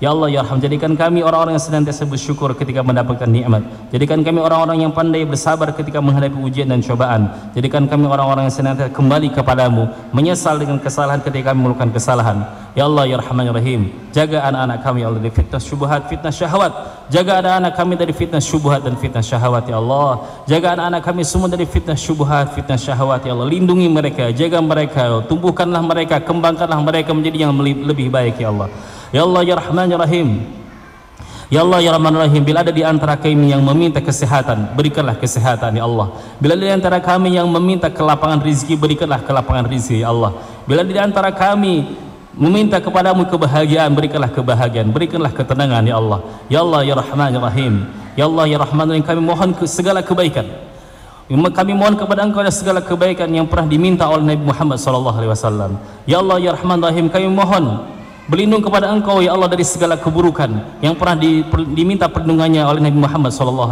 ya Allah ya Rahman, jadikan kami orang-orang yang senantiasa bersyukur ketika mendapatkan nikmat. Jadikan kami orang-orang yang pandai bersabar ketika menghadapi ujian dan cobaan. Jadikan kami orang-orang yang senantiasa kembali kepadamu, menyesal dengan kesalahan ketika kami melakukan kesalahan. Ya Allah ya Rahman ya Rahim, jaga anak-anak kami ya Allah dari fitnah syubhat, fitnah syahwat. Jaga anak-anak kami dari fitnah syubhat dan fitnah syahwat ya Allah. Jaga anak-anak kami semua dari fitnah syubhat, fitnah syahwat ya Allah. Lindungi mereka, jaga mereka, tumbuhkanlah mereka, kembangkanlah mereka menjadi yang lebih baik ya Allah. Ya Allah ya Rahman ya Rahim, ya Allah ya Rahman ya Rahim, bila ada di antara kami yang meminta kesehatan, berikanlah kesehatan ya Allah. Bila ada di antara kami yang meminta kelapangan rizki, berikanlah kelapangan rizki ya Allah. Bila ada di antara kami meminta kepadamu kebahagiaan, berikanlah kebahagiaan, berikanlah ketenangan ya Allah. Ya Allah ya Rahman ya Rahim, ya Allah ya Rahman ya Rahim, kami mohon segala kebaikan. Kami mohon kepada Engkau segala kebaikan yang pernah diminta oleh Nabi Muhammad SAW. Ya Allah ya Rahman ya Rahim, kami mohon berlindung kepada Engkau ya Allah dari segala keburukan yang pernah diminta perlindungannya oleh Nabi Muhammad SAW.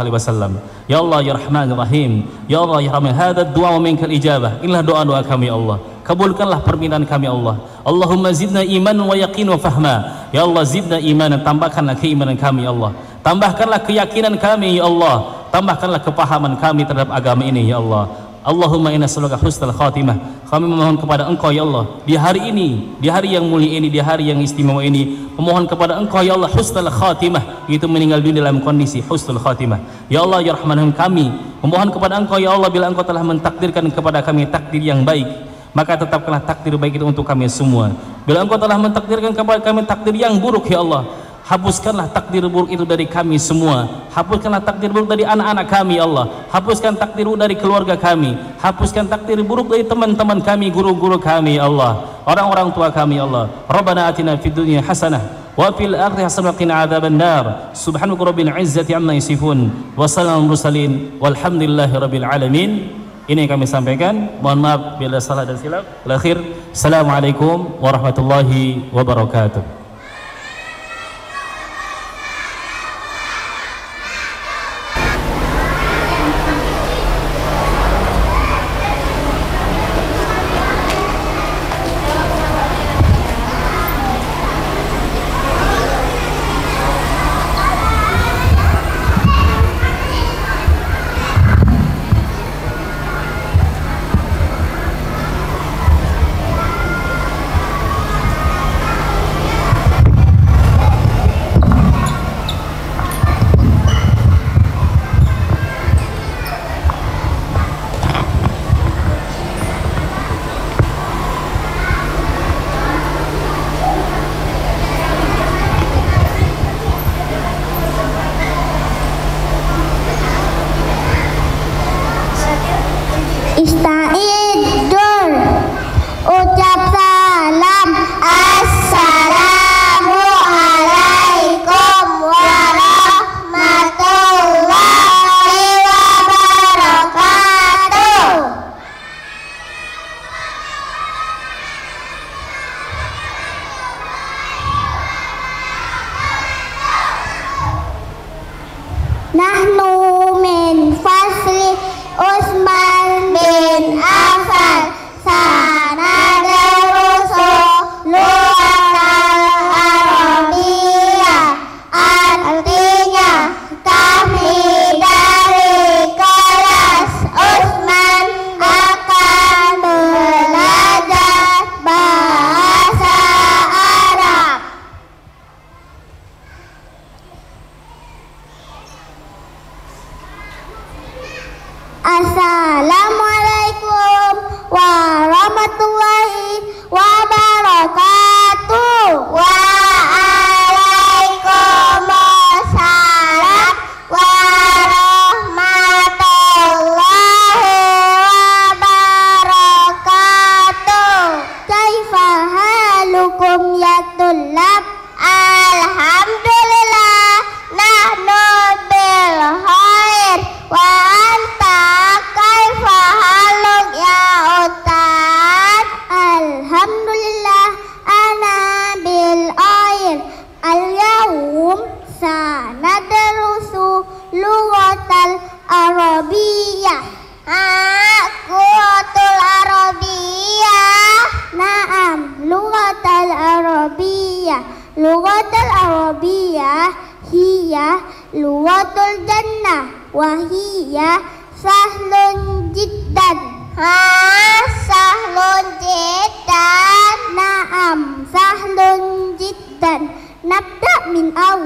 Ya Allah ya Rahman ya Rahim, ya Allah ya Rahman, hadza du'a wa minkal ijabah, inilah doa-doa kami ya Allah, kabulkanlah permintaan kami ya Allah. Allahumma zidna iman wa yaqin wa fahma. Ya Allah zidna iman, tambahkanlah keimanan kami ya Allah, tambahkanlah keyakinan kami ya Allah, tambahkanlah kepahaman kami terhadap agama ini ya Allah. Allahumma inna nas'aluka husnal khatimah. Kami memohon kepada Engkau ya Allah di hari ini, di hari yang mulia ini, di hari yang istimewa ini, memohon kepada Engkau ya Allah husnul khatimah, itu meninggal dunia dalam kondisi husnul khatimah. Ya Allah ya Rahman, kami memohon kepada Engkau ya Allah, bila Engkau telah mentakdirkan kepada kami takdir yang baik, maka tetapkanlah takdir baik itu untuk kami semua. Bila Engkau telah mentakdirkan kepada kami takdir yang buruk ya Allah, hapuskanlah takdir buruk itu dari kami semua. Hapuskanlah takdir buruk dari anak-anak kami ya Allah, hapuskan takdir buruk dari keluarga kami, hapuskan takdir buruk dari teman-teman kami, guru-guru kami ya Allah, orang-orang tua kami ya Allah. Rabbana atina fid dunya hasanah wa fil akhirati hasanah wa qina adzabannar. Subhanaka rabbil izzati amma yasifun wa salamun mursalin walhamdulillahi rabbil alamin. Ini yang kami sampaikan. Mohon maaf bila salah dan silap. Akhir, assalamualaikum warahmatullahi wabarakatuh.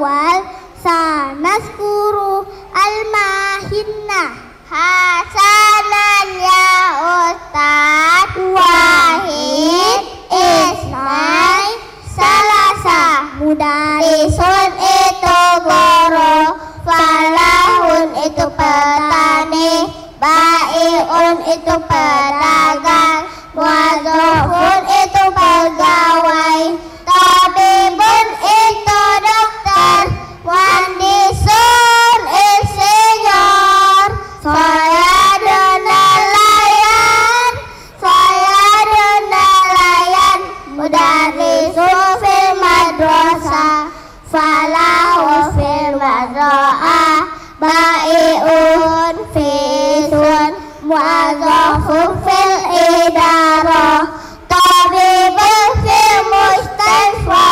awal sanaskuru al-mahinnah hasanan ya Ustaz wahid isnai salasa mudarisun itu guru falahun itu petani baiun itu pedagang muadzafun itu pegawai tabibun itu dokter muhandisun insinyur sayadun nelayan mudarrisun fil madrasah falahu fil madra'ah bai'un fisun muadzafun fil idarah tabibun fil mustashfa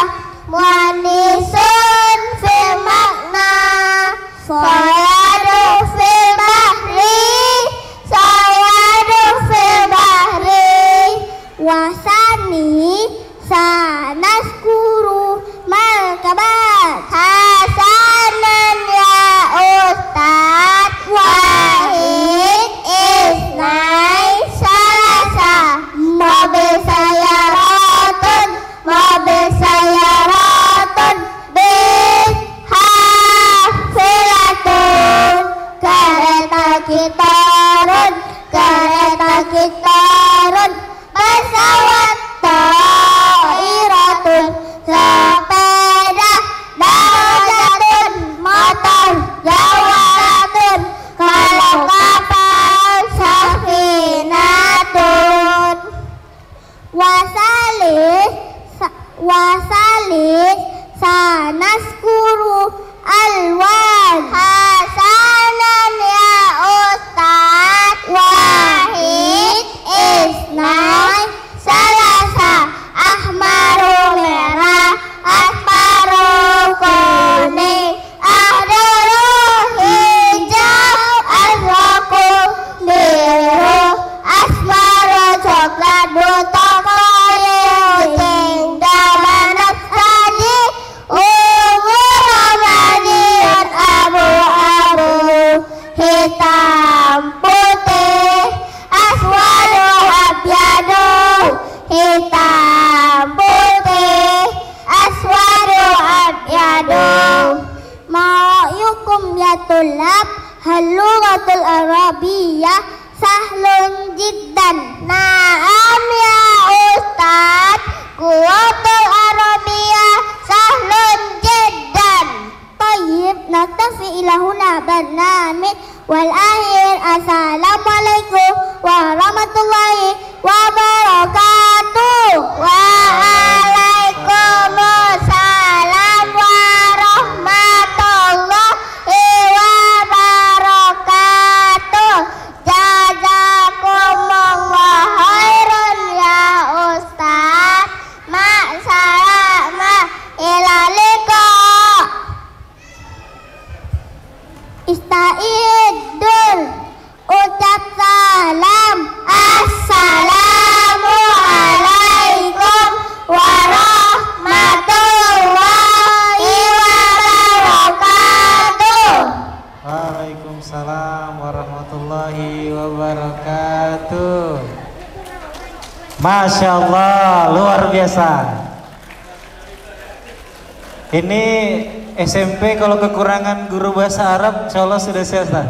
muhandisun fil makna sayadu fil bahri wasani sanaskuru malkabat hasanan ya Ustaz wahid isnai salasa mobil sayaratun bis hafilatun kereta kitarun pesawat tairatun sepeda darajatun motor jawaratun kalau kapal safinatun wasalis sanaskuru alwan hasanan ya Ustaz wahid isnai salasa ahmaru merah asmaru kuning ahdaru hijau azraku biru asmaru coklat buta kayu tinggal manas tadi umur ramadian abu-abu hitam putih aswaru abyadu hitam putih aswaru abyadu ma'yukum ya tulab halughatul arabiyah sahlun jiddan na'am ya Ustaz kuwatul arabiyah sahlun jiddan tayyib naktafi ilahuna barnamij wal akhir assalamualaikum warahmatullahi wabarakatuh waalaikumsalam warahmatullahi wabarakatuh jazakumullah khairan ya Ustaz ma'salama ila liqa istaidul ucap salam assalamualaikum warahmatullahi wabarakatuh. Waalaikumsalam warahmatullahi wabarakatuh. Masya Allah, luar biasa. Ini SMP kalau kekurangan guru bahasa Arab, insya Allah sudah selesai.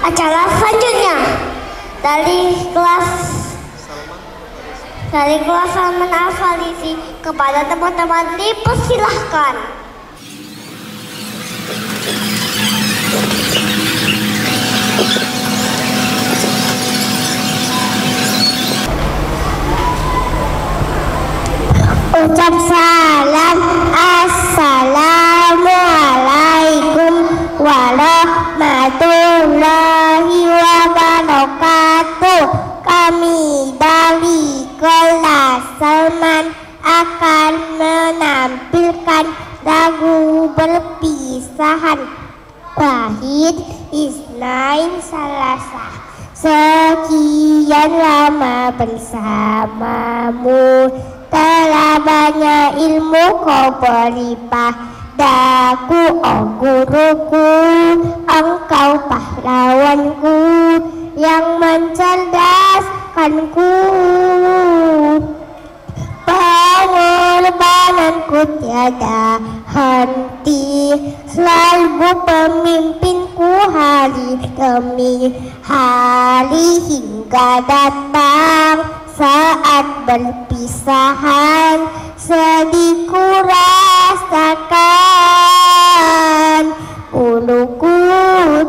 Acara selanjutnya dari kelas Salman Al-Farisi kepada teman-teman dipersilahkan. Ucap salam assalamualaikum warahmatullahi wabarakatuh. Kami dari kelas Salman akan menampilkan lagu berpisahan wahid isnain salasa. Sekian lama bersamamu telah banyak ilmu kau beri padaku, oh guruku, engkau pahlawanku yang mencerdaskanku. Pengorbananku tiada henti, selalu pemimpinku hari demi hari hingga datang saat berpisahan, sedihku rasakan. Guruku,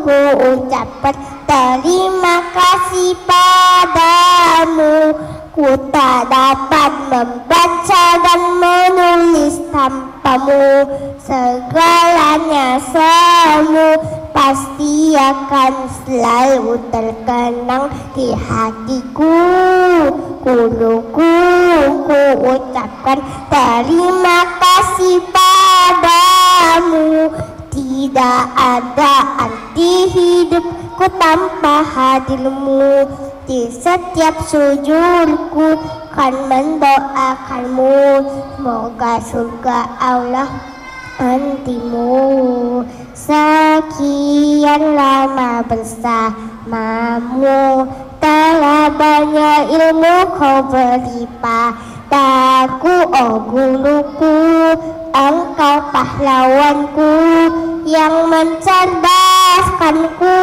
ku ucapkan terima kasih padamu. Ku tak dapat membaca dan menulis tanpamu. Segalanya semu pasti akan selalu terkenang di hatiku. Guruku, ku ucapkan terima kasih padamu. Tidak ada arti hidupku tanpa hadirmu. Di setiap sujudku kan mendoakanmu, semoga surga Allah nantimu. Sekian lama bersamamu, telah banyak ilmu kau beri padaku, oh guruku, engkau pahlawanku yang mencerdaskanku.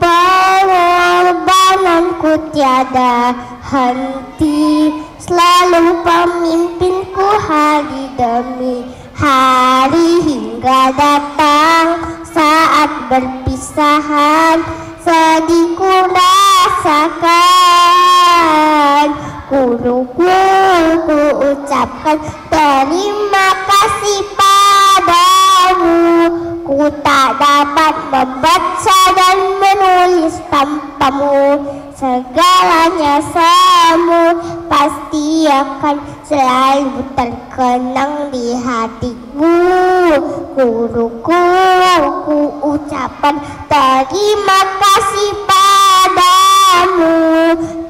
Pengorbananku tiada henti, selalu pemimpinku hari demi hari hingga datang saat berpisahan, sedihku rasakan. Guruku, ku ucapkan terima kasih padamu. Ku tak dapat membaca dan menulis tanpamu. Segalanya semu pasti akan selalu terkenang di hatiku. Guruku, ku ucapkan terima kasih padamu.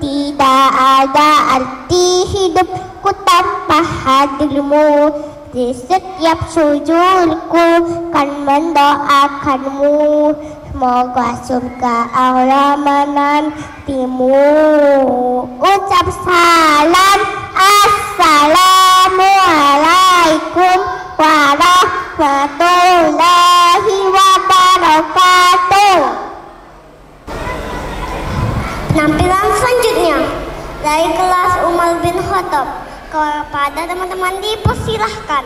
Tidak ada arti hidupku tanpa hadirmu. Di setiap sujudku kan mendoakanmu, semoga surga Allah menantimu. Ucap salam, assalamualaikum warahmatullahi wabarakatuh. Penampilan selanjutnya dari kelas Umar bin Khattab. Kepada teman-teman dipersilahkan.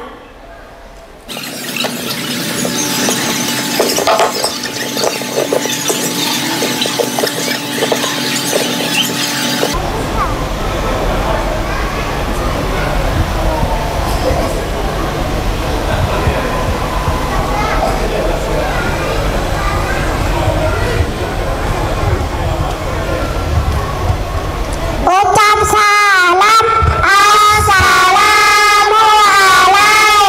Ucap salam, assalamualaikum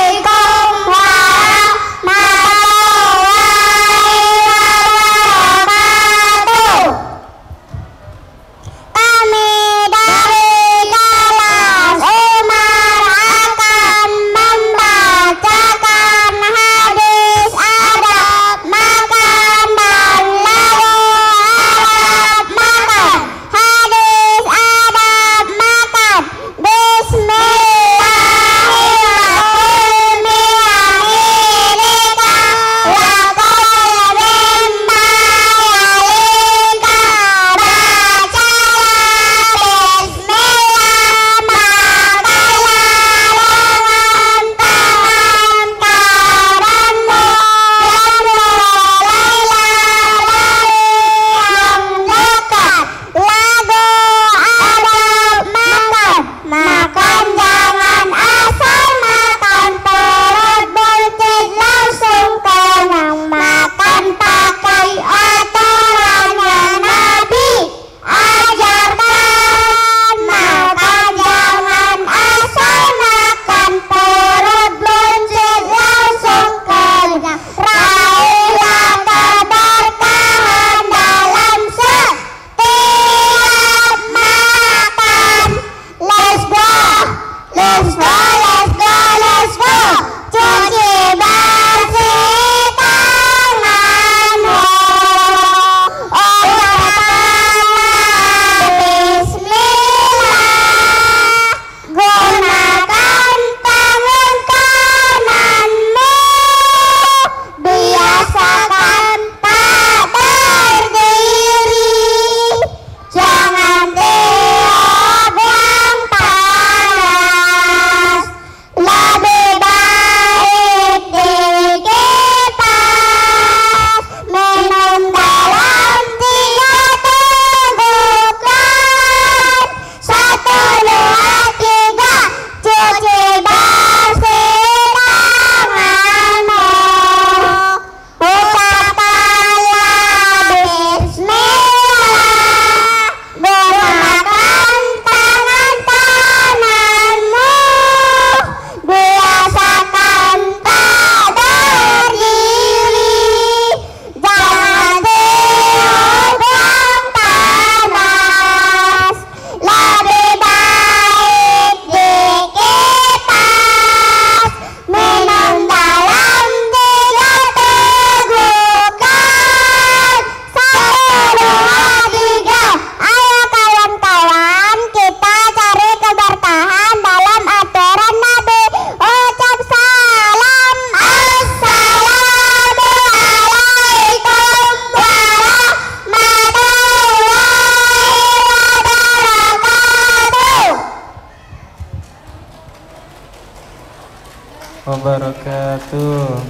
wabarakatuh.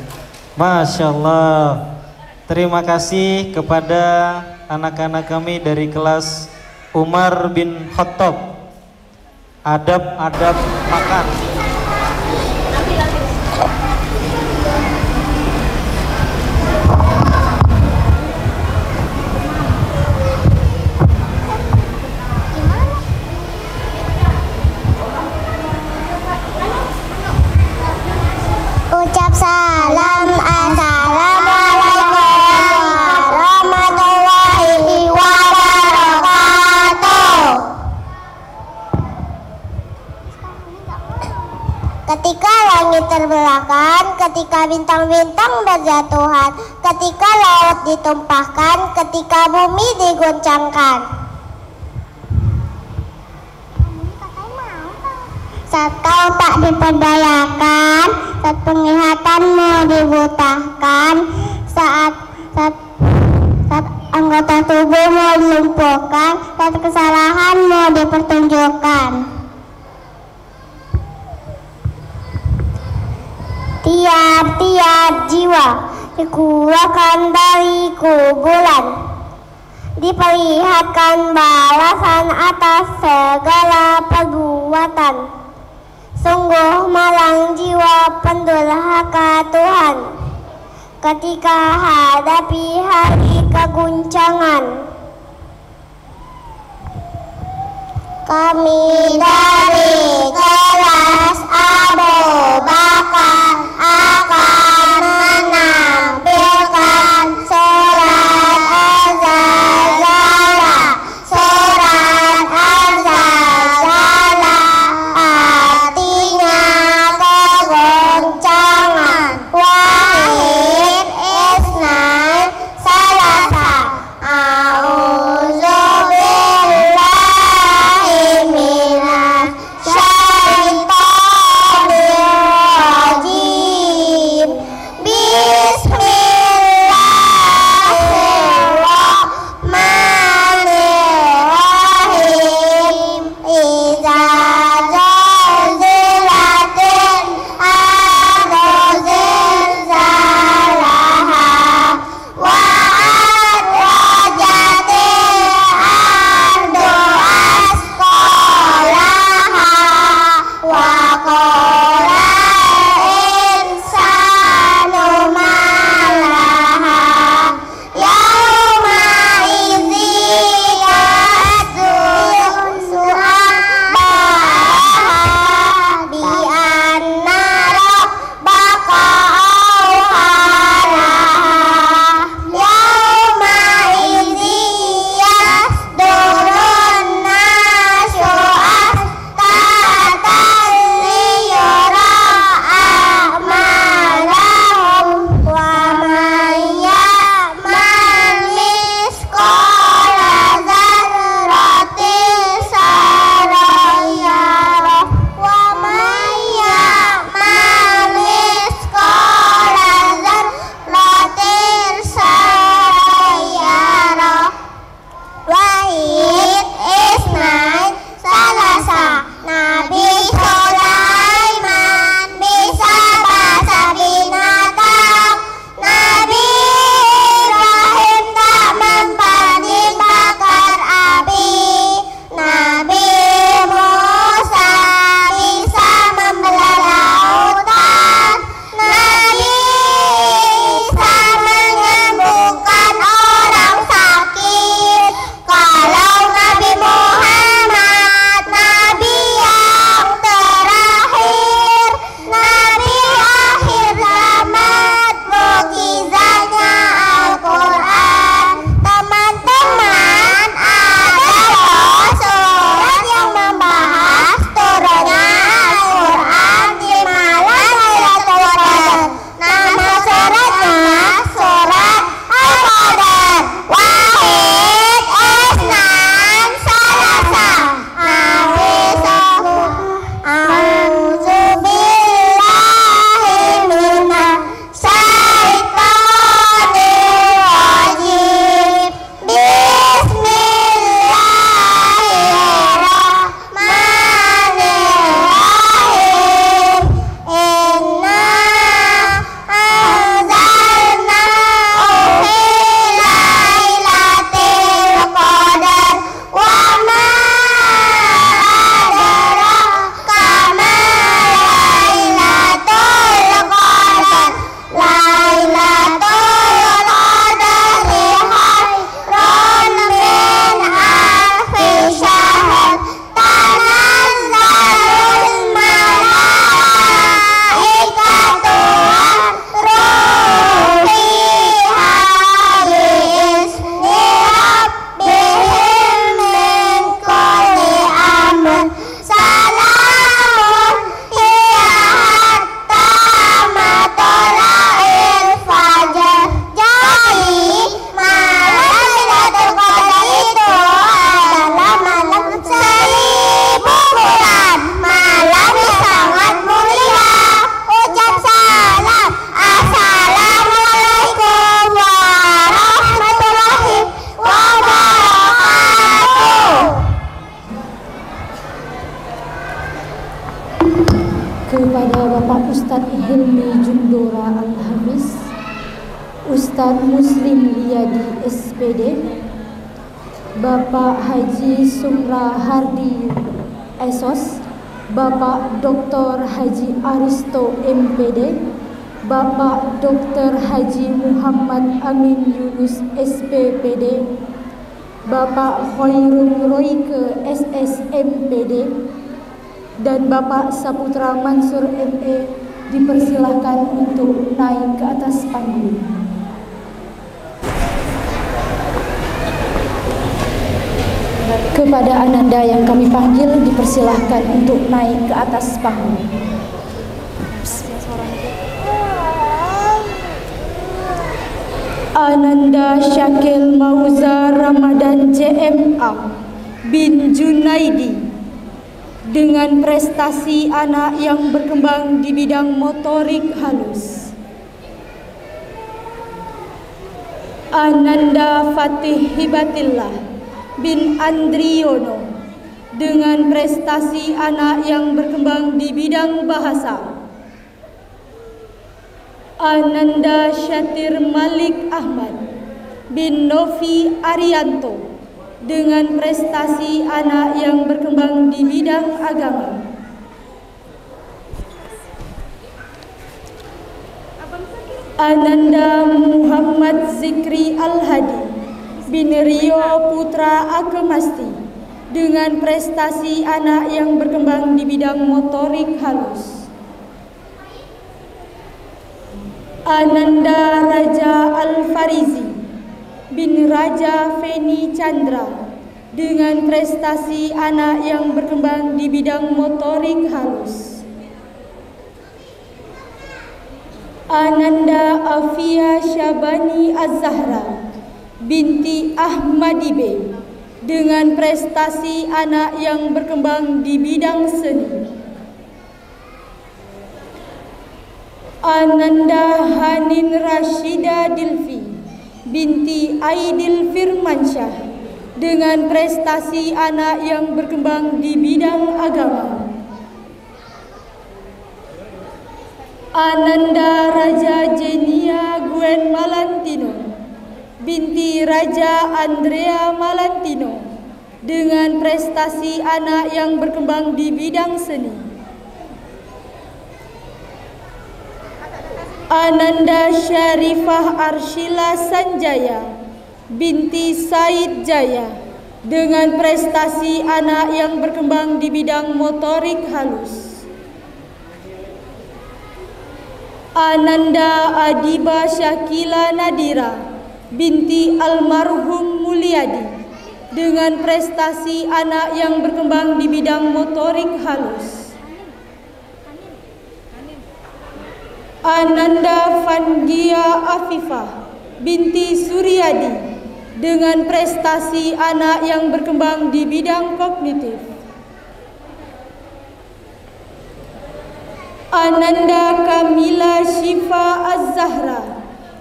Masya Allah. Terima kasih kepada anak-anak kami dari kelas Umar bin Khattab. Adab-adab makan. Ucap salam, assalamualaikum warahmatullahi wabarakatuh. Ketika langit terbelahkan, ketika bintang-bintang berjatuhan, ketika laut ditumpahkan, ketika bumi diguncangkan. Saat kau tak diperdayakan, saat penglihatanmu dibutakan, saat anggota tubuhmu dilumpuhkan, saat kesalahanmu dipertunjukkan. Tiap-tiap jiwa dikeluarkan dari kuburan, diperlihatkan balasan atas segala perbuatan. Sungguh malang jiwa pendurhaka Tuhan ketika hadapi hari keguncangan. Kami dari kelas Abu Bakar akan menampilkan surat Az-Zalzalah. Surat Az-Zalzalah artinya kegoncangan. Wahid isnan salasa. A'udzubillahi minas syaitonir Hilmi Jundora Al-Hafiz, Ustadz Muslim Liyadi SPD, Bapak Haji Sumra Hardi Esos, Bapak Dr. Haji Aristo MPD, Bapak Dr. Haji Muhammad Amin Yunus SPPD, Bapak Khairul Roike SSMPD, dan Bapak Saputra Mansur ME dipersilahkan untuk naik ke atas panggung. Kepada Ananda yang kami panggil dipersilahkan untuk naik ke atas panggung. Ananda Syakil Mauza Ramadan JMA bin Junaidi dengan prestasi anak yang berkembang di bidang motorik halus. Ananda Fatih Hibatillah bin Andriono dengan prestasi anak yang berkembang di bidang bahasa. Ananda Syatir Malik Ahmad bin Novi Arianto dengan prestasi anak yang berkembang di bidang agama. Ananda Muhammad Zikri Al-Hadi bin Rio Putra Akemasti dengan prestasi anak yang berkembang di bidang motorik halus. Ananda Raja Al-Farizi bin Raja Feni Chandra dengan prestasi anak yang berkembang di bidang motorik halus. Ananda Afia Syabani Az-Zahra binti Ahmadibe dengan prestasi anak yang berkembang di bidang seni. Ananda Hanin Rashida Dilfi binti Aidil Firmansyah dengan prestasi anak yang berkembang di bidang agama. Ananda Raja Jenia Gwen Malantino binti Raja Andrea Malantino dengan prestasi anak yang berkembang di bidang seni. Ananda Syarifah Arshila Sanjaya binti Said Jaya dengan prestasi anak yang berkembang di bidang motorik halus. Ananda Adiba Syakila Nadira binti Almarhum Mulyadi dengan prestasi anak yang berkembang di bidang motorik halus. Ananda Fangia Afifah binti Suryadi dengan prestasi anak yang berkembang di bidang kognitif. Ananda Kamila Syifa Az-Zahra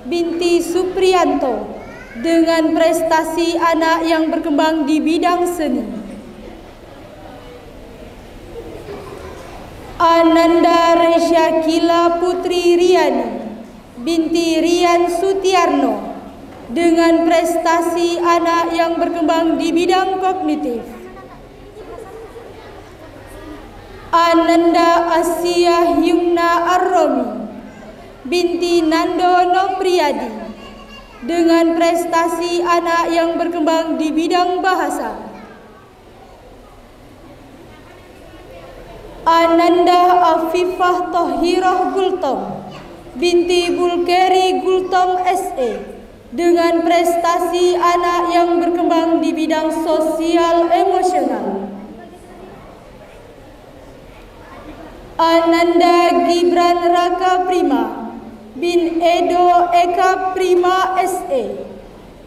binti Supriyanto dengan prestasi anak yang berkembang di bidang seni. Ananda Resyakila Putri Riani binti Rian Sutiarno dengan prestasi anak yang berkembang di bidang kognitif. Ananda Asia Yumna Ar-Romi binti Nando Nopriyadi dengan prestasi anak yang berkembang di bidang bahasa. Ananda Afifah Tohirah Gultom binti Bulkeri Gultom SE dengan prestasi anak yang berkembang di bidang sosial emosional. Ananda Gibran Raka Prima bin Edo Eka Prima SE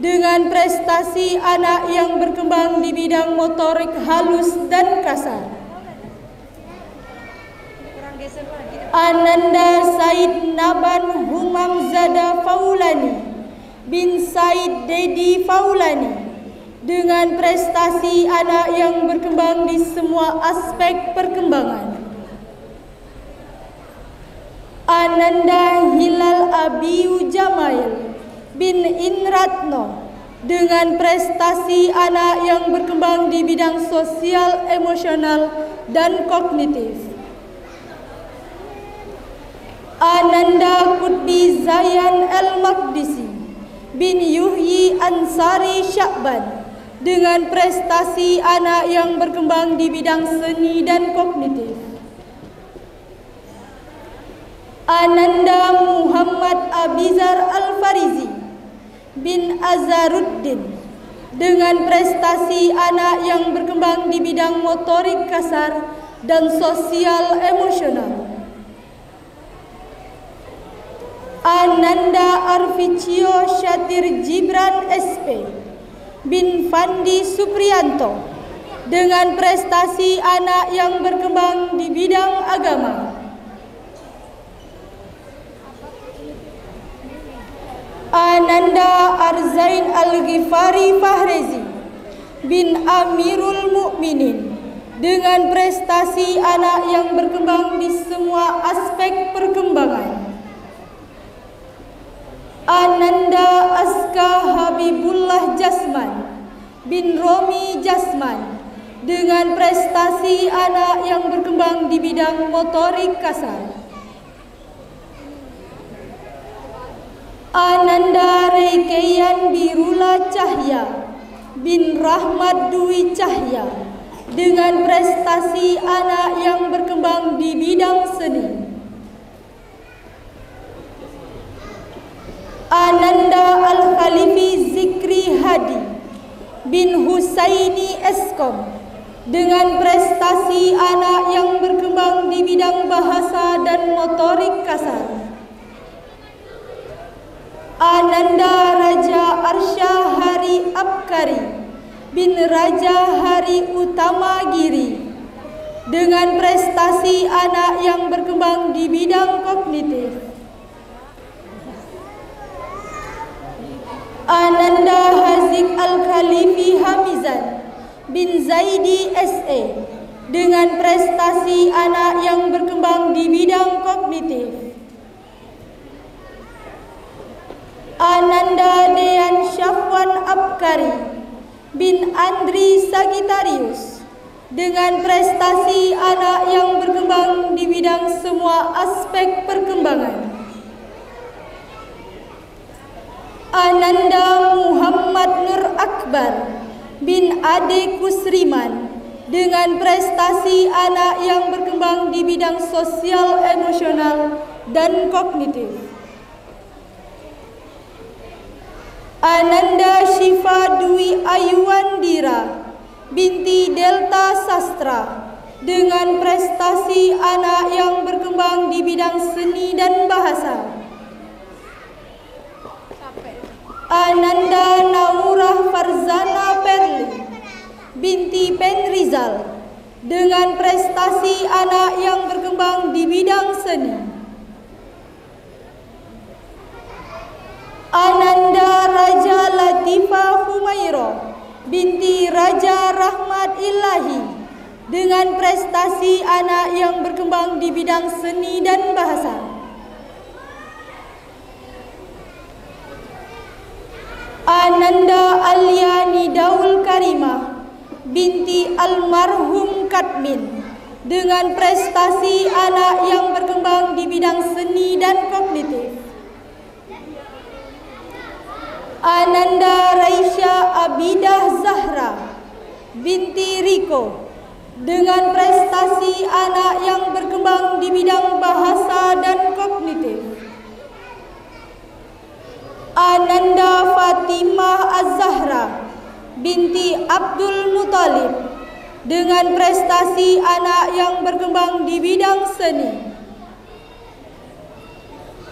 dengan prestasi anak yang berkembang di bidang motorik halus dan kasar. Ananda Said Naban Humam Zada Faulani bin Said Dedi Faulani dengan prestasi anak yang berkembang di semua aspek perkembangan. Ananda Hilal Abiu Jamail bin Inratno dengan prestasi anak yang berkembang di bidang sosial, emosional, dan kognitif. Ananda Kutbi Zayan El-Maqdisi bin Yuhyi Ansari Syakban dengan prestasi anak yang berkembang di bidang seni dan kognitif. Ananda Muhammad Abizar Al-Farizi bin Azaruddin dengan prestasi anak yang berkembang di bidang motorik kasar dan sosial emosional. Ananda Arficio Syatir Jibran SP bin Fandi Supriyanto dengan prestasi anak yang berkembang di bidang agama. Ananda Arzain Al-Ghifari Fahrezi bin Amirul Mukminin dengan prestasi anak yang berkembang di semua aspek perkembangan. Ananda Aska Habibullah Jasman bin Romi Jasman dengan prestasi anak yang berkembang di bidang motorik kasar. Ananda Reikeyan Birula Cahya bin Rahmat Dwi Cahya dengan prestasi anak yang berkembang di bidang seni. Ananda Al-Khalifi Zikri Hadi bin Husaini Eskom dengan prestasi anak yang berkembang di bidang bahasa dan motorik kasar. Ananda Raja Arsya Hari Abkari bin Raja Hari Utama Giri dengan prestasi anak yang berkembang di bidang kognitif. Ananda Hazik Al-Khalifi Hamizan bin Zaidi SE dengan prestasi anak yang berkembang di bidang kognitif. Ananda Dean Syafwan Abkari bin Andri Sagitarius dengan prestasi anak yang berkembang di bidang semua aspek perkembangan. Ananda Muhammad Nur Akbar bin Ade Kusriman dengan prestasi anak yang berkembang di bidang sosial, emosional, dan kognitif. Ananda Syifa Dwi Ayuandira binti Delta Sastra dengan prestasi anak yang berkembang di bidang seni dan bahasa. Ananda Naurah Farzana Perli binti Penrizal dengan prestasi anak yang berkembang di bidang seni. Ananda Raja Latifah Humairo binti Raja Rahmat Ilahi dengan prestasi anak yang berkembang di bidang seni dan bahasa. Ananda Alyani Daul Karimah binti Almarhum Katmin dengan prestasi anak yang berkembang di bidang seni dan kognitif. Ananda Raisya Abidah Zahra binti Riko dengan prestasi anak yang berkembang di bidang bahasa dan kognitif. Ananda Fatimah Az-Zahra binti Abdul Muthalib dengan prestasi anak yang berkembang di bidang seni.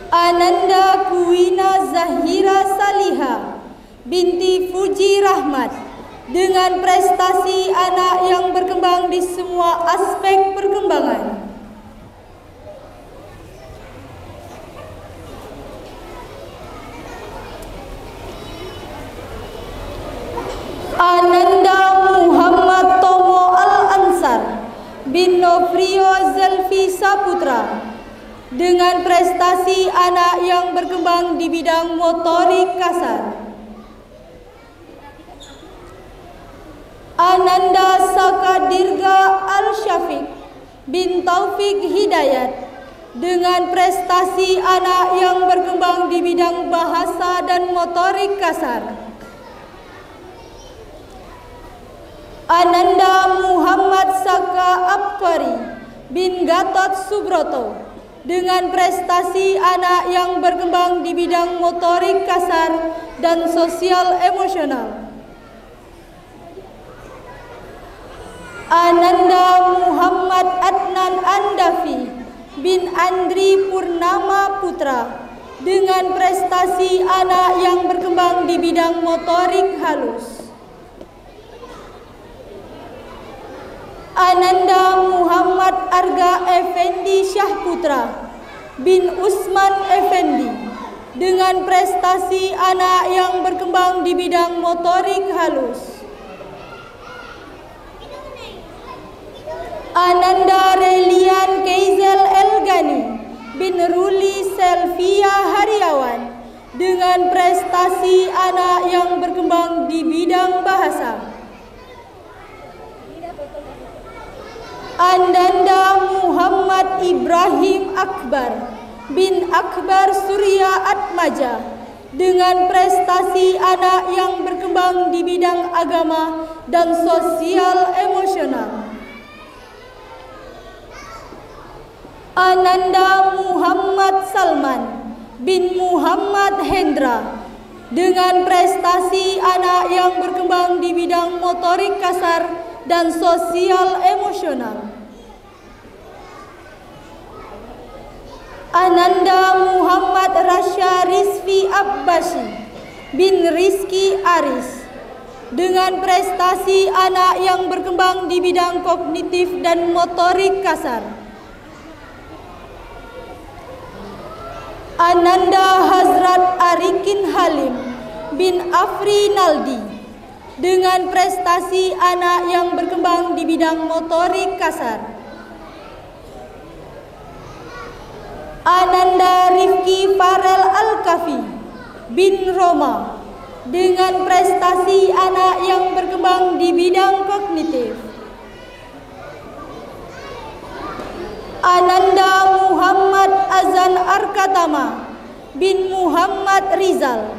Ananda Kuina Zahira Saliha binti Fuji Rahmat dengan prestasi anak yang berkembang di semua aspek perkembangan. Ananda Muhammad Tomo Al-Ansar bin Nofrio Zelfi Saputra dengan prestasi anak yang berkembang di bidang motorik kasar. Ananda Sakadirga Al-Syafiq bin Taufik Hidayat dengan prestasi anak yang berkembang di bidang bahasa dan motorik kasar. Ananda Muhammad Saka Abkari bin Gatot Subroto dengan prestasi anak yang berkembang di bidang motorik kasar dan sosial emosional. Ananda Muhammad Adnan Andafi bin Andri Purnama Putra dengan prestasi anak yang berkembang di bidang motorik halus. Ananda Muhammad Arga Effendi Syahputra bin Usman Effendi dengan prestasi anak yang berkembang di bidang motorik halus. Ananda Relian Keizel Elgani bin Ruli Selvia Hariawan dengan prestasi anak yang berkembang di bidang bahasa. Ananda Muhammad Ibrahim Akbar bin Akbar Surya Atmaja dengan prestasi anak yang berkembang di bidang agama dan sosial emosional. Ananda Muhammad Salman bin Muhammad Hendra dengan prestasi anak yang berkembang di bidang motorik kasar dan sosial emosional. Ananda Muhammad Rasya Rizvi Abbasi bin Rizky Aris dengan prestasi anak yang berkembang di bidang kognitif dan motorik kasar. Ananda Hazrat Arikin Halim bin Afri Naldi dengan prestasi anak yang berkembang di bidang motorik kasar. Ananda Rifki Farel Al-Kafi bin Roma dengan prestasi anak yang berkembang di bidang kognitif. Ananda Muhammad Azan Arkatama bin Muhammad Rizal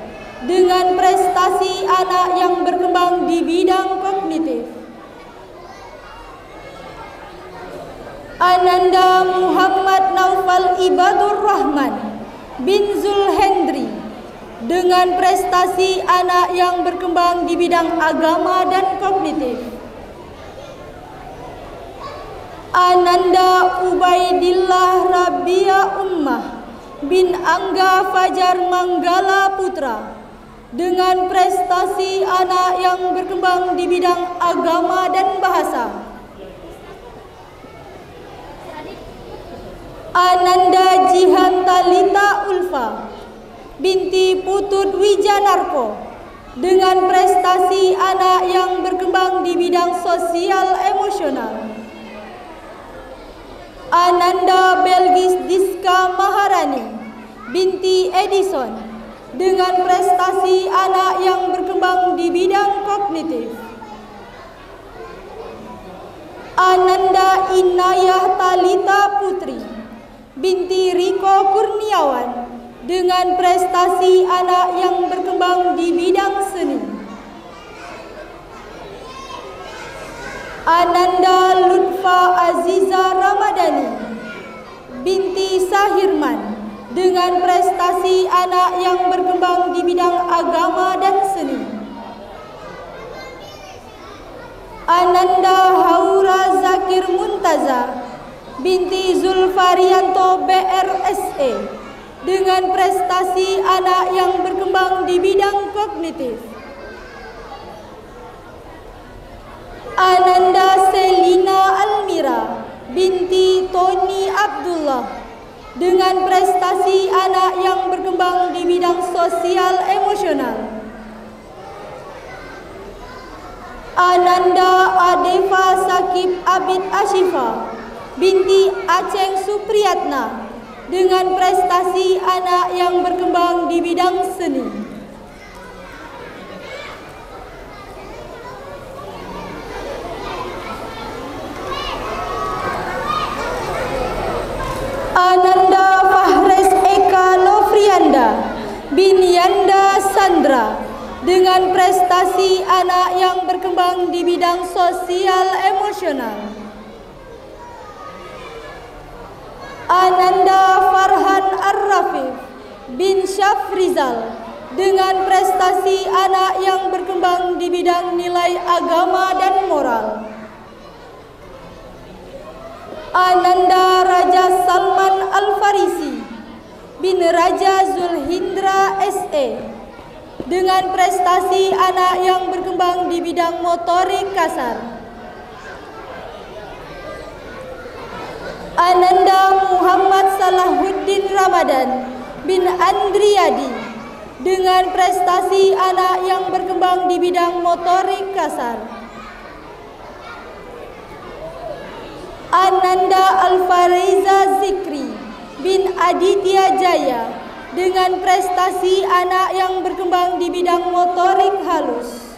dengan prestasi anak yang berkembang di bidang kognitif. Ananda Muhammad Naufal Ibadur Rahman bin Zulhendri dengan prestasi anak yang berkembang di bidang agama dan kognitif. Ananda Ubaidillah Rabia Ummah bin Angga Fajar Manggala Putra dengan prestasi anak yang berkembang di bidang agama dan bahasa. Ananda Jihan Talita Ulfa binti Putut Wijanarko dengan prestasi anak yang berkembang di bidang sosial emosional. Ananda Belgis Diska Maharani binti Edison dengan prestasi anak yang berkembang di bidang kognitif. Ananda Inayah Talita Putri binti Riko Kurniawan dengan prestasi anak yang berkembang di bidang seni. Ananda Lutfa Aziza Ramadhani binti Sahirman dengan prestasi anak yang berkembang di bidang agama dan seni. Ananda Haura Zakir Muntaza binti Zulfarianto BRSE dengan prestasi anak yang berkembang di bidang kognitif. Ananda Selina Almira binti Tony Abdullah dengan prestasi anak yang berkembang di bidang sosial emosional. Ananda Adeva Sakib Abid Ashifa binti Aceng Supriyatna dengan prestasi anak yang berkembang di bidang seni. Ananda Fahres Eka Novrianda bin Yanda Sandra dengan prestasi anak yang berkembang di bidang sosial emosional. Ananda Farhan Ar-Rafif bin Syafrizal dengan prestasi anak yang berkembang di bidang nilai agama dan moral. Ananda Raja Salman Al-Farisi bin Raja Zulhindra SE dengan prestasi anak yang berkembang di bidang motorik kasar. Ananda Muhammad Salahuddin Ramadan bin Andriyadi dengan prestasi anak yang berkembang di bidang motorik kasar. Ananda Alfareza Zikri bin Aditya Jaya dengan prestasi anak yang berkembang di bidang motorik halus.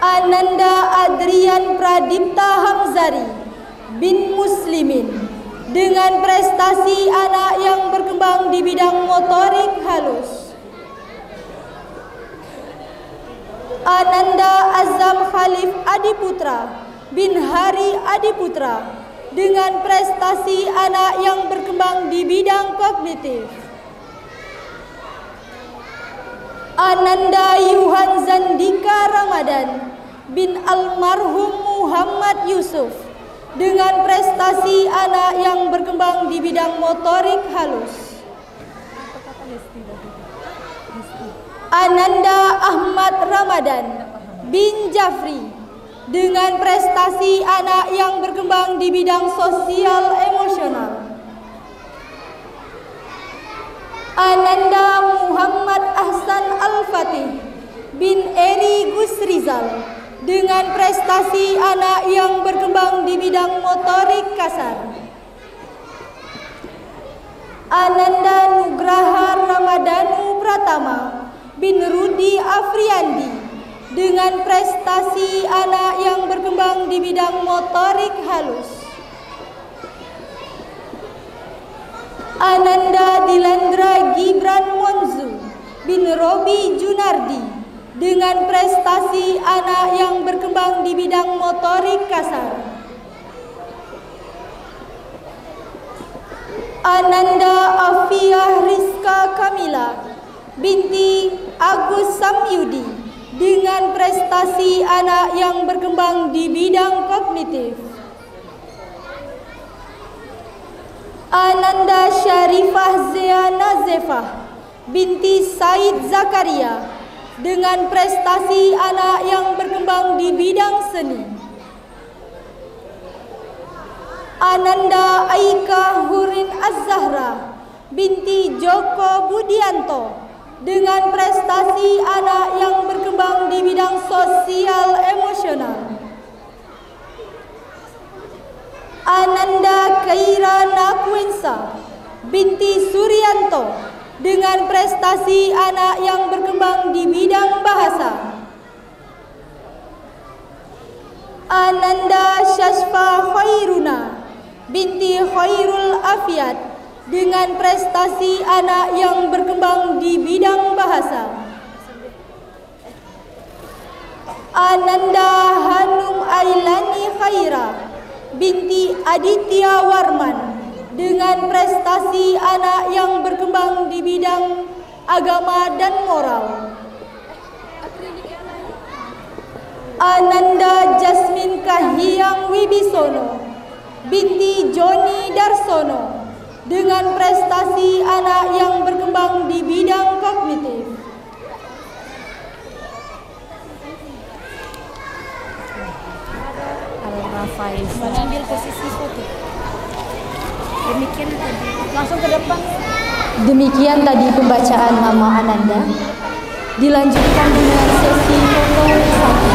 Ananda Adrian Pradipta Hamzari bin Muslimin dengan prestasi anak yang berkembang di bidang motorik halus. Ananda Azam Khalif Adiputra bin Hari Adiputra dengan prestasi anak yang berkembang di bidang kognitif. Ananda Yuhan Zandika Ramadan bin Almarhum Muhammad Yusuf dengan prestasi anak yang berkembang di bidang motorik halus. Ananda Ahmad Ramadan bin Jafri dengan prestasi anak yang berkembang di bidang sosial emosional. Ananda Muhammad Ahsan Al-Fatih bin Eri Gusrizal dengan prestasi anak yang berkembang di bidang motorik kasar. Ananda Nugraha Ramadhanu Pratama bin Rudi Afriandi dengan prestasi anak yang berkembang di bidang motorik halus. Ananda Dilandra Gibran Monzu bin Robi Junardi dengan prestasi anak yang berkembang di bidang motorik kasar. Ananda Afiyah Rizka Kamila binti Agus Samyudi dengan prestasi anak yang berkembang di bidang kognitif. Ananda Syarifah Zea Nazefah binti Said Zakaria dengan prestasi anak yang berkembang di bidang seni. Ananda Aika Hurin Az-Zahra binti Joko Budianto dengan prestasi anak yang berkembang di bidang sosial emosional. Ananda Kaira Nakwensa binti Suryanto dengan prestasi anak yang berkembang di bidang bahasa. Ananda Syashfa Khairuna binti Khairul Afiat dengan prestasi anak yang berkembang di bidang bahasa. Ananda Hanum Ailani Khaira binti Aditya Warman dengan prestasi anak yang berkembang di bidang agama dan moral. Ananda Jasmine Kahiyang Wibisono binti Joni Darsono dengan prestasi anak yang berkembang di bidang kognitif. Mengambil posisi foto. Demikian tadi. Langsung ke depan. Demikian tadi pembacaan nama Ananda. Dilanjutkan dengan sesi foto bersama.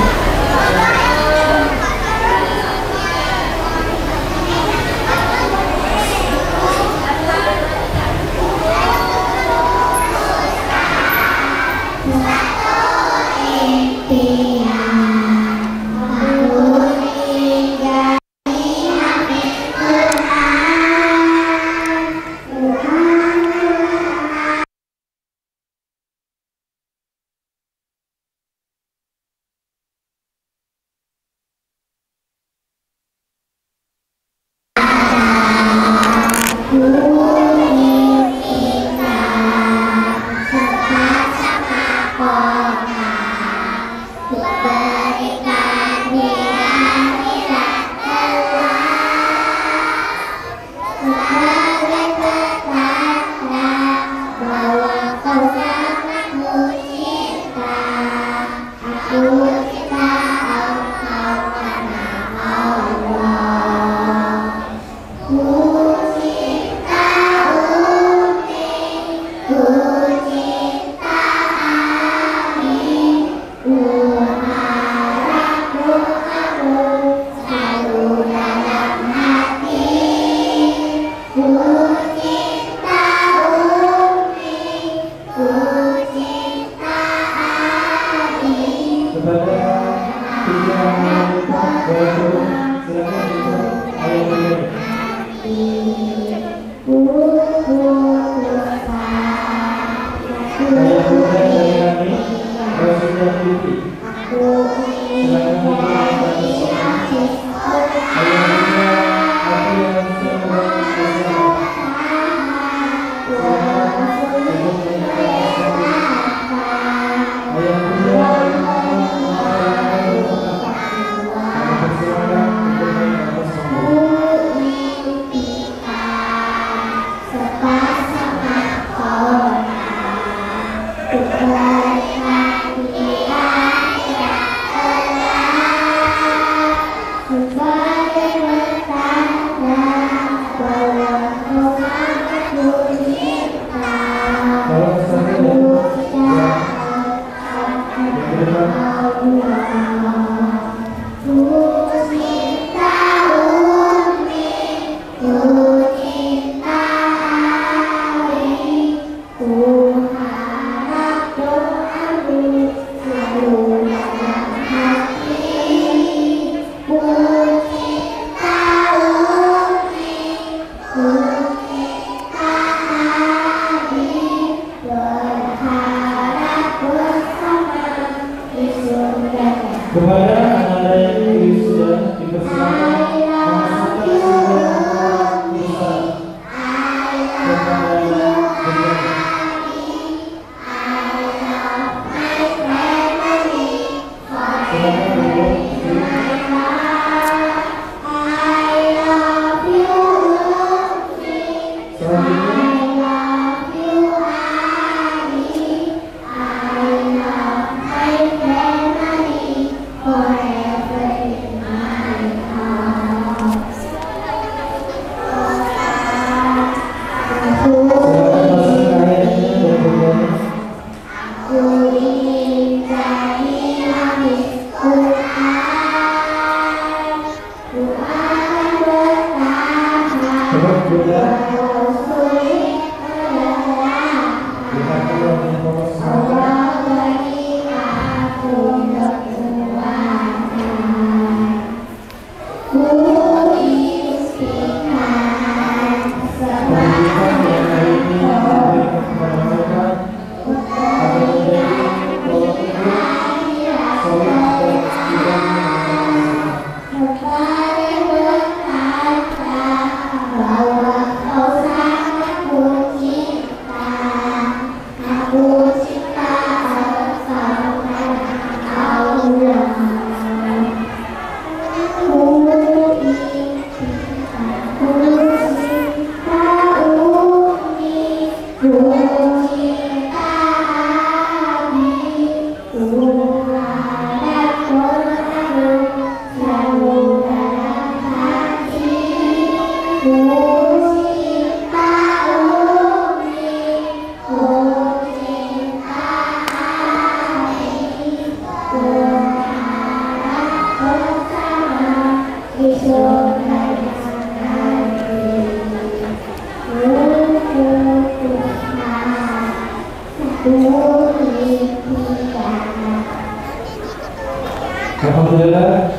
Alhamdulillah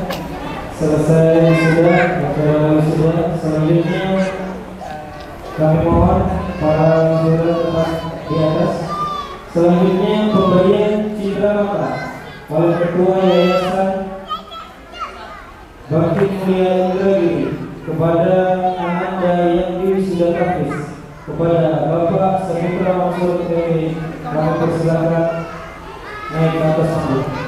selesai sudah acara sudah. Selanjutnya kami mohon para saudara tetap di atas. Selanjutnya pemberian cindera mata oleh Ketua Yayasan Bakti Mulia Indragiri kepada Ananda yang sudah Hafiz, kepada Bapak Saputra Mansur Kami persilakan naik ke atas panggung.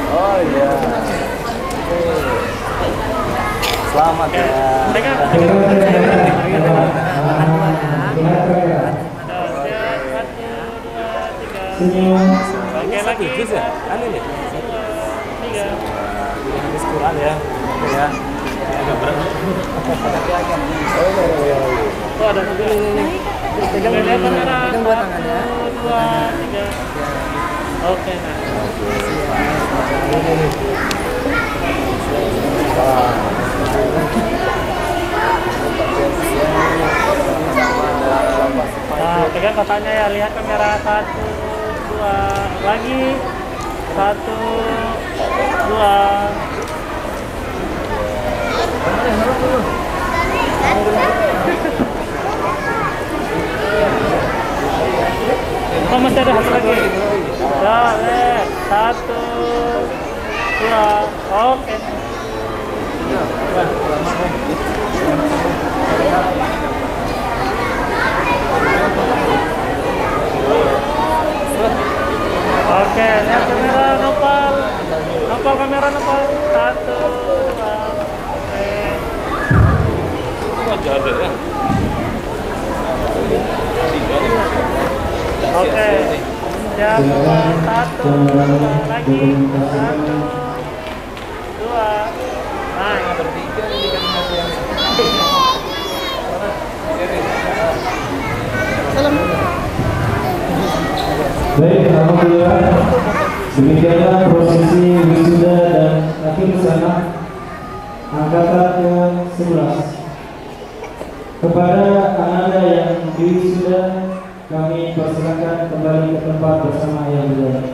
Oh iya. Selamat ya. Senyum. Oke lagi. Bisa. Anu nih. 3. Habis Quran ya. Oke ya. Agak berat. Oh ada juga nih. Pegang kamera. Pegang dua tangannya. 2, 3. Oke nah. Nah, pegang katanya ya, lihat kamera 1, 2, lagi 1, 2. Oh, masih ada satu lagi. Ya, 1, 2, oke. Oke, lihat kamera Nopal. Nopal kamera Nopal. 1, 2, oke. Wajah ada ya. Oke. Siap, 1, lagi 1, 2. Nah, bertiga ini kan yang salam. Baik, alhamdulillah. Demikianlah prosesi wisuda dan akhir sana angkatan ke-11. Kepada anak yang diwisuda, kami persilakan kembali ke tempat bersama yang berjalan.